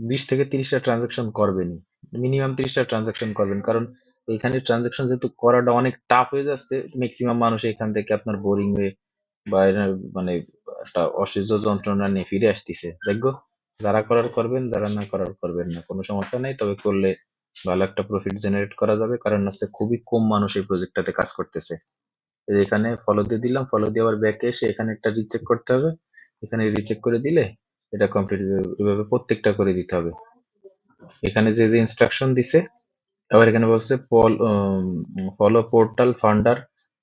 20 থেকে 30টা ট্রানজাকশন করবেনই, মিনিমাম 30টা ট্রানজাকশন করবেন, কারণ এখানে ট্রানজাকশন যেহেতু করাটা অনেক টাফ হয়ে যাচ্ছে, ম্যাক্সিমাম মানুষ এখান থেকে আপনার বোরিং হয়ে বা এরা মানে একটা অসহ্য যন্ত্রণা নিয়ে ফিরে আসতেছে। দেখো, যারা করার করবেন, যারা না করার করবেন না, কোনো সমস্যা নেই, তবে করলে ভালো একটা প্রফিট জেনারেট করা যাবে, কারণ হচ্ছে খুবই কম মানুষ এই প্রজেক্টটাতে কাজ করতেছে। এই যে এখানে ফলো দিয়ে দিলাম, ফলো দিয়ে আবার ব্যাকে এসে এখানে একটা রিচেক করতে হবে, এখানে রিচেক করে দিলে এটা কমপ্লিট, এভাবে প্রত্যেকটা করে দিতে হবে। এখানে যে যে ইনস্ট্রাকশন দিছে, আবার এখানে বলছে ফলো পোর্টাল ফান্ডার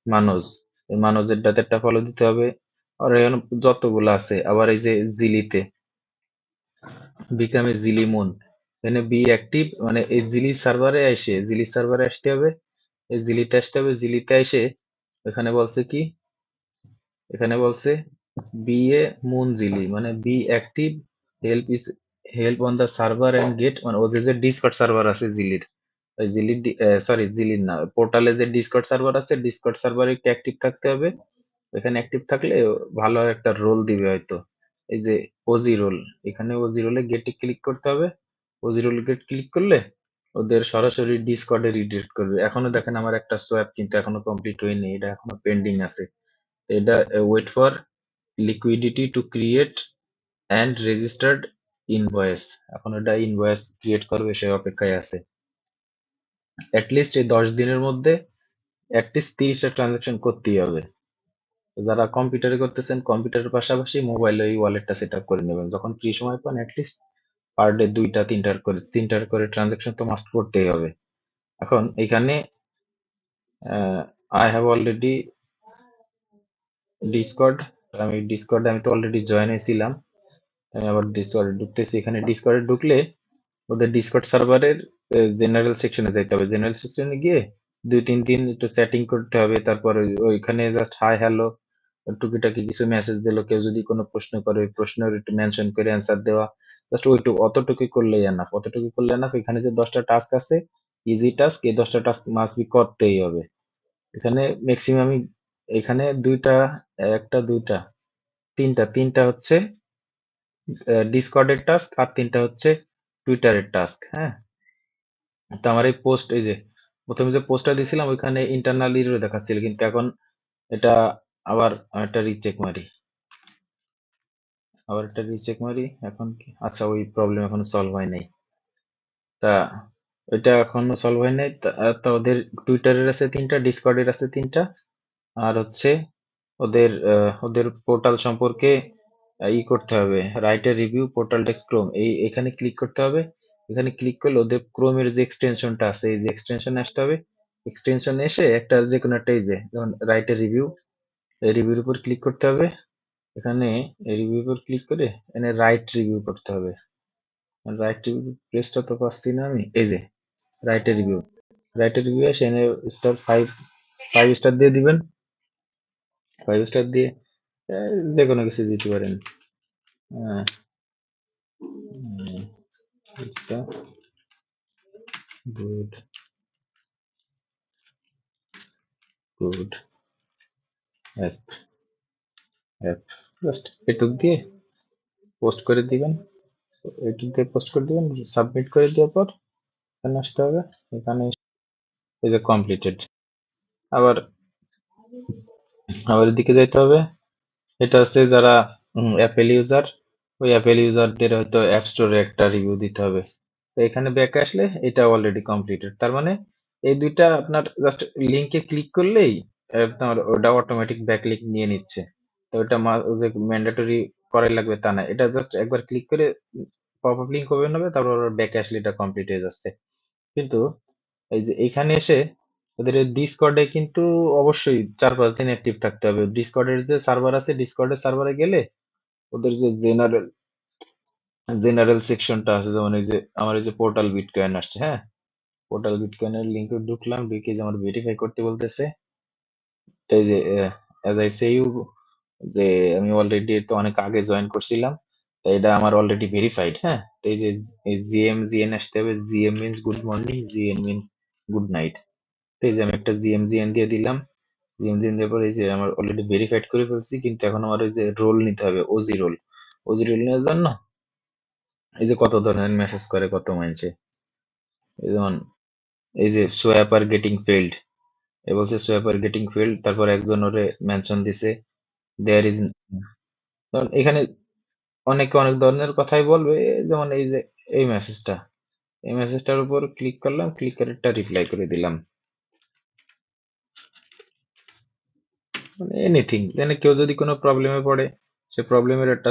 মানজ, এই মানজের ডাটাটা ফলো দিতে হবে। আর এখানে যতগুলো আছে, আবার এই যে জিলিতে বিকাম এ জিলি মুন, এখানে বি অ্যাক্টিভ, মানে এই জিলি সার্ভারে আসতে হবে, এই জিলিতে আসতে হবে, জিলিতে এসে এখানে বলছে কি, এখানে বলছে বি এ মুন জিলি, মানে be active, help is help on the server and get, মানে ওদের যে ডিসকর্ড সার্ভার আছে জিলির, ওই জিলির সরি জিলির না, পোর্টালে যে ডিসকর্ড সার্ভার আছে, ডিসকর্ড সার্ভারে একটু অ্যাক্টিভ থাকতে হবে। এখানে অ্যাক্টিভ থাকলে ভালো একটা রোল দিবে হয়তো, এই যে ওজি রোল, এখানে ওজি রোলে গেটে ক্লিক করতে হবে। ওজি রোল গেট ক্লিক করলে ওদের সরাসরি ডিসকর্ডে রিডিরেক্ট করবে। এখনো দেখেন আমার একটা সোয়াপ কিন্তু এখনো কমপ্লিট হয়নি, এটা এখনো পেন্ডিং আছে। এটা wait for liquidity to create and registered invoice, এখন এটা ইনভয়েস ক্রিয়েট করবে সেই অপেক্ষায় আছে। অ্যাটলিস্ট এই 10 দিনের মধ্যে অ্যাটলিস্ট 30টা ট্রানজাকশন করতেই হবে। যারা কম্পিউটারে করতেছেন, কম্পিউটারের পাশাপাশি মোবাইলে এই ওয়ালেটটা সেট আপ করে নেবেন, যখন ফ্রি সময় পান অ্যাটলিস্ট পার ডে 2টা 3টার করে ট্রানজাকশন তো মাস্ট করতেই হবে। এখন এখানে আই হ্যাভ অলরেডি ডিসকর্ড, আমি তো অলরেডি জয়েন হয়েছিলাম, আমি আবার ডিসকর্ডে ঢুকতেছি। এখানে ডিসকর্ডে ঢুকলে ওদের ডিসকর্ড সার্ভারের জেনারেল সেকশনে যাইতে হবে, জেনারেল সেকশনে গিয়ে 2-3 দিন একটু সেটিং করতে হবে, তারপর ওইখানে জাস্ট হাই হ্যালো টুকিটাকি কিছু মেসেজ দিলো, কেউ যদি কোনো প্রশ্ন করে ওই প্রশ্নের একটু মেনশন করে অ্যান্সার দেওয়া, জাস্ট ওইটুকু, অতটুকুই করলেই এনাফ, অতটুকু করলে এনাফ। এখানে যে 10টা টাস্ক আছে, ইজি টাস্ক, এই 10টা টাস্ক মাস্ট বি করতেই হবে। এখানে ম্যাক্সিমামই, এখানে দুইটা, একটা দুইটা তিনটা হচ্ছে ডিসকর্ডের টাস্ক, আর 3টা হচ্ছে টুইটারের টাস্ক। হ্যাঁ, তো আমার এই পোস্ট, এই যে প্রথমে যে পোস্টটা দিয়েছিলাম ওইখানে ইন্টারনাল এরর দেখাচ্ছিল, কিন্তু এখন এটা আবার একটা রিচেক মারি, এখন কি, আচ্ছা ওই প্রবলেম এখনো সলভ হয় নাই। তা ওইটা এখনো সলভ হয় নাই, তা ওদের টুইটারের আছে 3টা, ডিসকর্ডের আছে 3টা, আর হচ্ছে ওদের পোর্টাল সম্পর্কে ই করতে হবে, write a review portal text Chrome, এখানে ক্লিক করতে হবে। এখানে ক্লিক করলে ওদের ক্রোমের যে এক্সটেনশনটা আছে, এই যে এক্সটেনশন আসতে হবে, এক্সটেনশন এসে একটা যে কোনো একটা, এই যে যেমন রাইট এ রিভিউ, এই রিভিউর উপর ক্লিক করতে হবে। এখানে রিভিউর উপর ক্লিক করে এখানে রাইট রিভিউ করতে হবে। রাইট রিভিউ প্লেসটা তো পাচ্ছি না আমি, এই যে write a review, write a review এসে এনে স্টার 5 স্টার দিয়ে দিবেন, 5 স্টার দিয়ে যে কোনো কিছু দিতে পারেন। Ah, it's a good good app app, just এটুক দিয়ে পোস্ট করে দিবেন, এটুক দিয়ে পোস্ট করে দিবেন, সাবমিট করে দেওয়ার পর এখানে আসতে হবে, এখানে এই যে কমপ্লিটেড। আবার আবার এদিকে যাইতে হবে, এটা হচ্ছে যারা অ্যাপেল ইউজার, ওই অ্যাপেল ইউজারদের হয়তো অ্যাপ স্টোরে একটা রিভিউ দিতে হবে। তো এখানে ব্যাক আসলে এটা অলরেডি কমপ্লিটেড, তার মানে এই দুইটা আপনার জাস্ট লিঙ্কে ক্লিক করলেই আপনার ওটা অটোমেটিক ব্যাক লিঙ্ক নিয়ে নিচ্ছে। তো ওটা যে ম্যান্ডেটরি করাই লাগবে তা না, এটা জাস্ট একবার ক্লিক করে পপ আপ লিঙ্ক ওপেন হবে, তারপর ব্যাকে আসলে এটা কমপ্লিট হয়ে যাচ্ছে। কিন্তু এই যে এখানে এসে ওদের ডিসকর্ডে কিন্তু অবশ্যই 4-5 দিন অ্যাক্টিভ থাকতে হবে। ডিসকর্ডের যে সার্ভার আছে, ডিসকর্ডের সার্ভারে গেলে ওদের যে জেনারেল জেনারেল সেকশনটা আছে, যেমন এই যে আমার এই যে পোর্টাল বিটকয়েন আসছে, হ্যাঁ, পোর্টাল বিটকয়েনের লিঙ্কে ঢুকলাম, ঢুকে যে আমার ভেরিফাই করতে বলতেছে। তো এই যে অ্যাজ আই সে ইউ, যে আমি অলরেডি তো অনেক আগে জয়েন করছিলাম, তো এটা আমার অলরেডি ভেরিফাইড, হ্যাঁ। তো এই যে জিএম আসতে হবে, GM means good morning, GN means good night. তো এই যে আমি একটা জিএম দিয়ে দিলাম, জিএম দেওয়ার পর এই যে আমার অলরেডি ভেরিফাইড করে ফেলছি, কিন্তু এখন আমার ওই যে রোল নিতে হবে, ওজি রোল। ওজি রোল নেওয়ার জন্য এই যে কত ধরনের মেসেজ করে কত মানুষে, এই যেমন এই যে সোয়াপার গেটিং ফেইল্ড, এ বলছে সোয়াপার গেটিং ফেইল্ড, তারপর একজন ওরে মেনশন দিছে দেয়ার ইজ, এখানে অনেকে অনেক ধরনের কথাই বলবে, যেমন এই যে এই মেসেজটা, এই মেসেজটার উপর ক্লিক করলাম, ক্লিক করে একটা রিপ্লাই করে দিলাম, মানে এনিথিং, মানে কেউ যদি কোনো প্রবলেমে পড়ে, সে প্রবলেমের একটা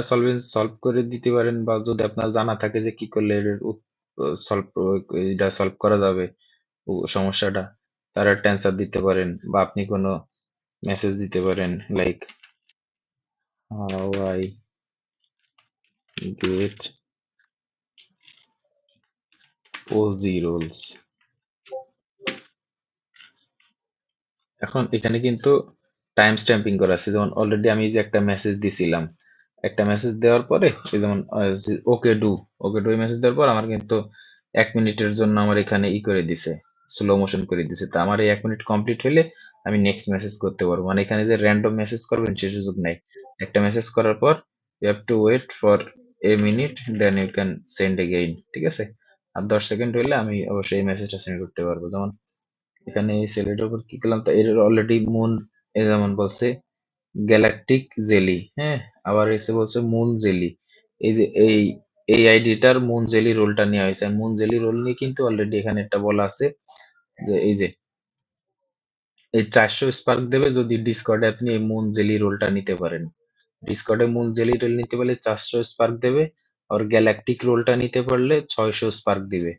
সলভ করে দিতে পারেন, বা যদি আপনার জানা থাকে যে কি করলে এর সলভ, এটা সলভ করা যাবে সমস্যাটা, তার একটা অ্যান্সার দিতে পারেন, বা আপনি কোনো মেসেজ দিতে পারেন, like how I get OG roles. এখন এখানে কিন্তু টাইম স্ট্যাম্পিং করা আছে, যেমন অলরেডি আমি যে একটা মেসেজ দিছিলাম, একটা মেসেজ দেওয়ার পরে এই যেমন ওকে ডু এই মেসেজ দেওয়ার পর আমার কিন্তু 1 মিনিটের জন্য আমার এখানে ই করে দিছে, স্লো মোশন করে দিছে। তা আমার এই 1 মিনিট কমপ্লিট হলে আমি নেক্সট মেসেজ করতে পারবো, মানে এখানে যে র্যান্ডম মেসেজ করবেন সে সুযোগ নাই। একটা মেসেজ করার পর you have to wait for a minute, then you can send again, ঠিক আছে। আর 10 সেকেন্ড হলে আমি অবশ্যই এই মেসেজটা সেন্ড করতে পারবো। যেমন এখানে এই ছেলেটার উপর কি করলাম, তো এর অলরেডি মুন, এ যেমন বলছে গ্যালাকটিক জেলি, হ্যাঁ, আবার এসে বলছে মুন জেলি। এই যে এই আইডিটার মুন জেলি রোলটা নেওয়া হয়েছে, মুন জেলি রোল নিয়ে কিন্তু অলরেডি এখানে একটা বলা আছে যে এই যে এই 400 স্পার্ক দেবে যদি ডিসকর্ডে আপনি এই মুন জেলি রোলটা নিতে পারেন। ডিসকর্ডে মুন জেলি রোল নিতে পারলে 400 স্পার্ক দেবে, আর গ্যালাকটিক রোলটা নিতে পারলে 600 স্পার্ক দিবে।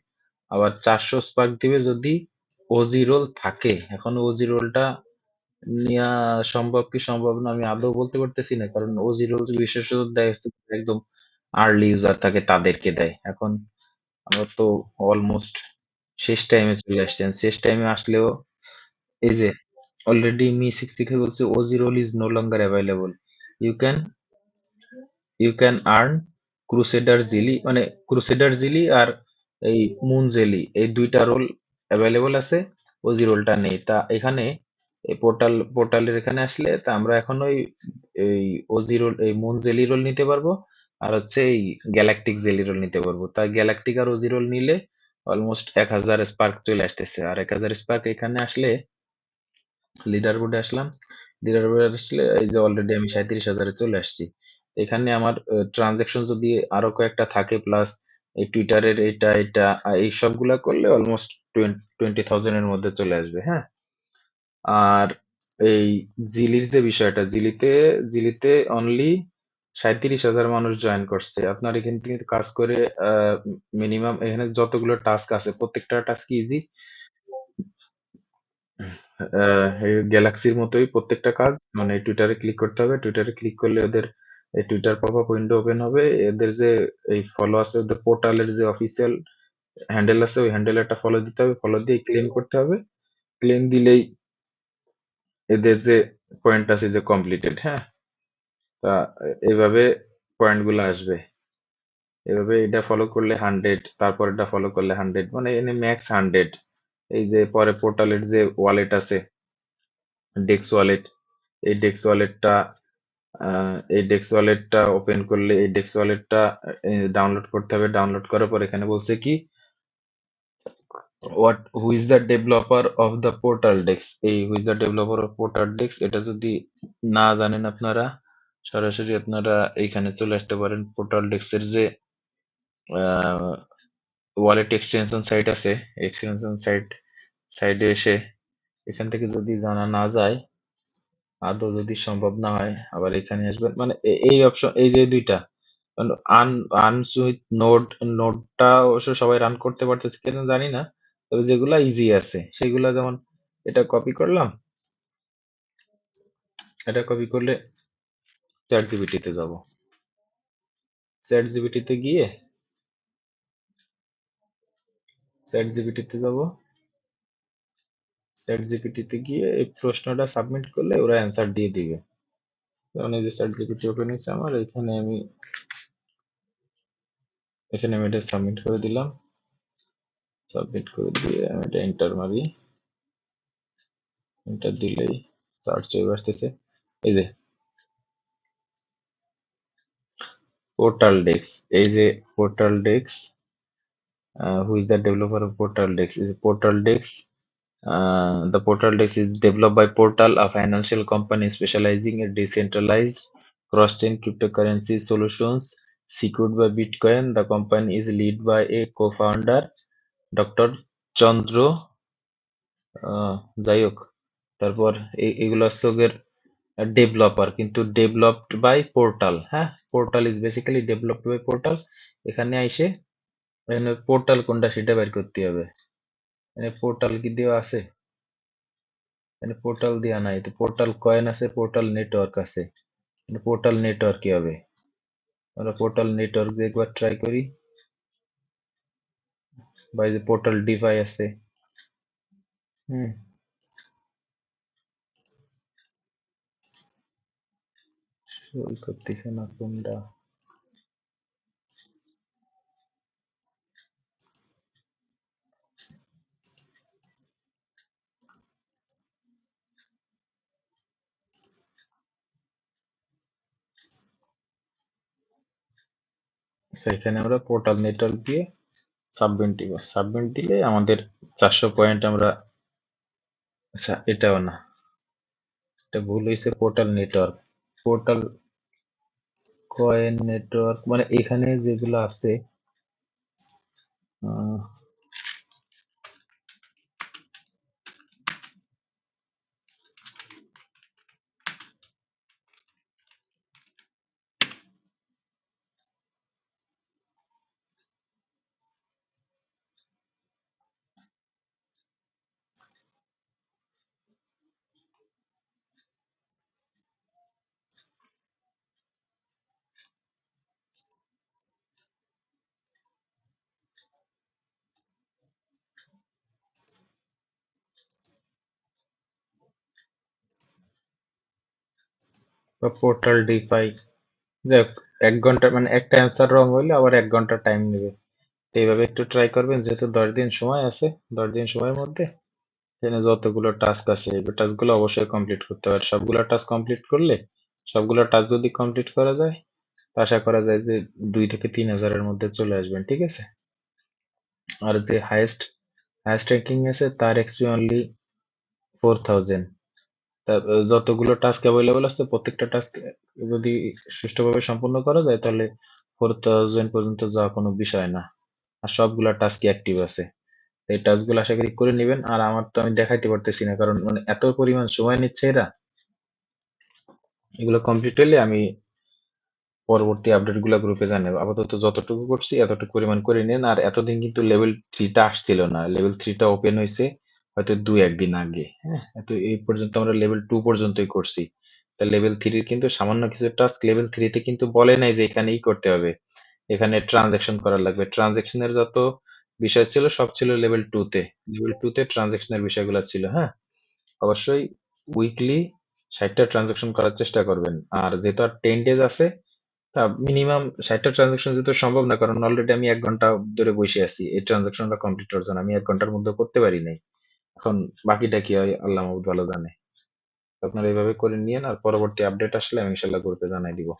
আবার 400 স্পার্ক দিবে যদি ওজি রোল থাকে। এখন ওজি রোলটা নেওয়া সম্ভব কি সম্ভব না আমি আদৌ বলতে পারতেছি না, কারণ ওজি রোল বিশেষত দেয় হচ্ছে একদম আর্লি ইউজার থাকে তাদেরকে দেয়। এখন আমরা তো অলমোস্ট শেষ টাইমে চলে আসছেন, শেষ টাইমে আসলেও এই যে অলরেডি মি 63 বলছে OG role is no longer available, you can you can earn crusader jelly, মানে ক্রুসেডার জেলি আর এই মুন জেলি এই দুইটা রোল অ্যাভেলেবল আছে, ওজি রোলটা নেই। তা এখানে এই পোর্টালের এখানে আসলে তা আমরা এখন ওই এই ওজি রোল, এই মুন জেলি রোল নিতে পারবো, আর হচ্ছে এই গ্যালাকটিক জেলি রোল নিতে পারবো। তা গ্যালাকটিক আর ওজি রোল নিলে অলমোস্ট 1000 স্পার্ক চলে আসতেছে, আর 1000 স্পার্ক এখানে আসলে লিডার বোর্ডে আসলাম, লিডার বোর্ডে আসলে এই যে অলরেডি আমি 37,000-এ চলে আসছি। এখানে আমার ট্রানজাকশন যদি আরো কয়েকটা থাকে, প্লাস এই টুইটারের এটা এই সবগুলা করলে অলমোস্ট 20,000 এর মধ্যে চলে আসবে, হ্যাঁ। আর এই জিলির যে বিষয়টা, জিলিতে অনলি 37,000 মানুষ জয়েন করছে। আপনার এখান থেকে কাজ করে মিনিমাম এখানে যতগুলো টাস্ক আছে প্রত্যেকটা টাস্ক ইজি, এই গ্যালাক্সির মতোই প্রত্যেকটা কাজ, মানে টুইটারে ক্লিক করতে হবে, টুইটারে ক্লিক করলে ওদের এই Twitter pop up window open হবে, এদের যে এই ফলো আছে, ওদের পোর্টালের যে অফিসিয়াল হ্যান্ডেল আছে ওই হ্যান্ডেলে একটা ফলো দিতে হবে, ফলো দিয়ে ক্লেম করতে হবে, ক্লেম দিলেই এদের যে পয়েন্ট আছে যে কমপ্লিটেড, হ্যাঁ। তা এইভাবে পয়েন্ট গুলো আসবে, এভাবে এটা ফলো করলে 100, তারপর এটা ফলো করলে 100, মানে এনে ম্যাক্স 100। এই যে পরে পোর্টালের যে ওয়ালেট আছে, ডেক্স ওয়ালেট, এই ডেক্স ওয়ালেটটা এই ডেক্স ওয়ালেটটা ওপেন করলে এই ডেক্স ওয়ালেটটা ডাউনলোড করতে হবে, ডাউনলোড করার পর এখানে বলছে কি who is the developer of the portal ডেক্স, এই who is the developer of portal ডেক্স এটা যদি না জানেন আপনারা, সরাসরি আপনারা এইখানে চলে আসতে পারেন, পোর্টাল ডেক্সের যে ওয়ালেট এক্সটেনশন সাইট আছে, এক্সটেনশন সাইডে এসে এখান থেকে যদি জানা না যায়, আদৌ যদি সম্ভব না হয়, আবার এখানে আসবেন, মানে এই অপশন এই যে দুইটা আন আনসুইট নোডটা অবশ্য সবাই রান করতে পারতেছে কিনা জানি না, তবে যেগুলা ইজি আছে সেগুলা, যেমন এটা কপি করলাম, এটা কপি করলে চ্যাট জিপিটিতে যাব, চ্যাট জিপিটিতে গিয়ে চ্যাট জিপিটিতে যাব, চ্যাট জিপিটিতে গিয়ে এই প্রশ্নটা সাবমিট করলে ওরা অ্যান্সার দিয়ে দিবে। যেমন এই যে চ্যাট জিপিটি ওপেন হয়েছে আমার, এখানে আমি এটা সাবমিট করে দিলাম। সাবমিট করে দিয়ে আমি এটা এন্টার মারি, এন্টার দিলেই সার্চ চলে আসতেছে। এই যে পোর্টাল ডেস্ক, এই যে portal desk, who is the developer of portal desk? Is portal desk. The portal desk is developed by Portal, a financial company specializing in decentralized cross-chain cryptocurrency solutions secured by Bitcoin. The company is led by a co-founder, Dr. Chandra যাই হোক। তারপর এগুলো হচ্ছে ওদের developer, কিন্তু developed by Portal. হ্যাঁ, Portal is basically developed by Portal. এখানে আইসে এখানে পোর্টাল কোনটা সেটা বের করতে হবে। এখানে পোর্টাল কি দেওয়া আছে? এখানে পোর্টাল দেওয়া নাই, তো পোর্টাল কয়েন আছে, পোর্টাল নেটওয়ার্ক আছে। পোর্টাল নেটওয়ার্ক কি হবে? আমরা পোর্টাল নেটওয়ার্ক দিয়ে একবার ট্রাই করি, বা এই যে পোর্টাল ডিফাই আছে। হুম, শুরু করতেছে না কোনটা। আচ্ছা, এখানে আমরা পোর্টাল নেটওয়ার্ক দিয়ে সাবমিট দিব। সাবমিট দিলে আমাদের 400 পয়েন্ট আমরা, আচ্ছা এটাও না, এটা ভুল হয়েছে। Portal network, portal coin network মানে এখানে যেগুলো আছে বা পোর্টাল ডিফাই, যাক 1 ঘন্টা মানে একটা অ্যান্সার রং হইলে আবার 1 ঘন্টা টাইম নেবে। তো এইভাবে একটু ট্রাই করবেন, যেহেতু 10 দিন সময় আছে। 10 দিন সময়ের মধ্যে এখানে যতগুলো টাস্ক আছে এই টাস্কগুলো অবশ্যই কমপ্লিট করতে হবে। সবগুলো টাস্ক কমপ্লিট করলে, সবগুলো টাস্ক যদি কমপ্লিট করা যায়, তো আশা করা যায় যে 2 থেকে 3 হাজারের মধ্যে চলে আসবেন। ঠিক আছে। আর যে হাইয়েস্ট হাইয়েস্ট র্যাঙ্কিং আছে তার এক্সপি অনলি 4000। তা যতগুলো টাস্ক অ্যাভেলেবল আছে প্রত্যেকটা টাস্ক যদি সুষ্ঠুভাবে সম্পূর্ণ করা যায় তাহলে 4000 পর্যন্ত যাওয়া কোনো বিষয় না। আর সবগুলা টাস্কই অ্যাক্টিভ আছে। এই টাস্কগুলো আশা করি করে নেবেন। আর আমার তো আমি দেখাইতে পারতেছি না, কারণ মানে এত পরিমাণ সময় নিচ্ছে এরা। এগুলো কমপ্লিট হলে আমি পরবর্তী আপডেট গুলা গ্রুপে জানাবো। আপাতত যতটুকু করছি এতটুকু পরিমাণ করে নেন। আর এতদিন কিন্তু লেভেল 3টা আসছিল না, লেভেল 3টা ওপেন হয়েছে হয়তো 2-1 দিন আগে। হ্যাঁ, তো এই পর্যন্ত আমরা লেভেল 2 পর্যন্তই করছি। তা লেভেল 3 কিন্তু সামান্য কিছু টাস্ক লেভেল 3 তে কিন্তু বলে নাই যে এখানেই করতে হবে, এখানে ট্রানজাকশন করা লাগবে। ট্রানজাকশনের যত বিষয় ছিল সব ছিল লেভেল 2 তে। লেভেল 2 তে ট্রানজাকশনের বিষয়গুলো ছিল। হ্যাঁ, অবশ্যই উইকলি 60টা ট্রানজাকশন করার চেষ্টা করবেন। আর যেহেতু আর 10 ডেজ আছে, তা মিনিমাম 60টা ট্রানজাকশন যেহেতু সম্ভব না, কারণ অলরেডি আমি 1 ঘন্টা ধরে বসে আছি এই ট্রানজাকশনটা কমপ্লিট করার জন্য। আমি 1 ঘন্টার মধ্যে করতে পারি নাই। এখন বাকিটা কি হয় আল্লাহ মাহবুব ভালো জানে। আপনারা এইভাবে করে নিয়েন, আর পরবর্তী আপডেট আসলে আমি ইনশাল্লাহ গ্রুপে জানাই দিব।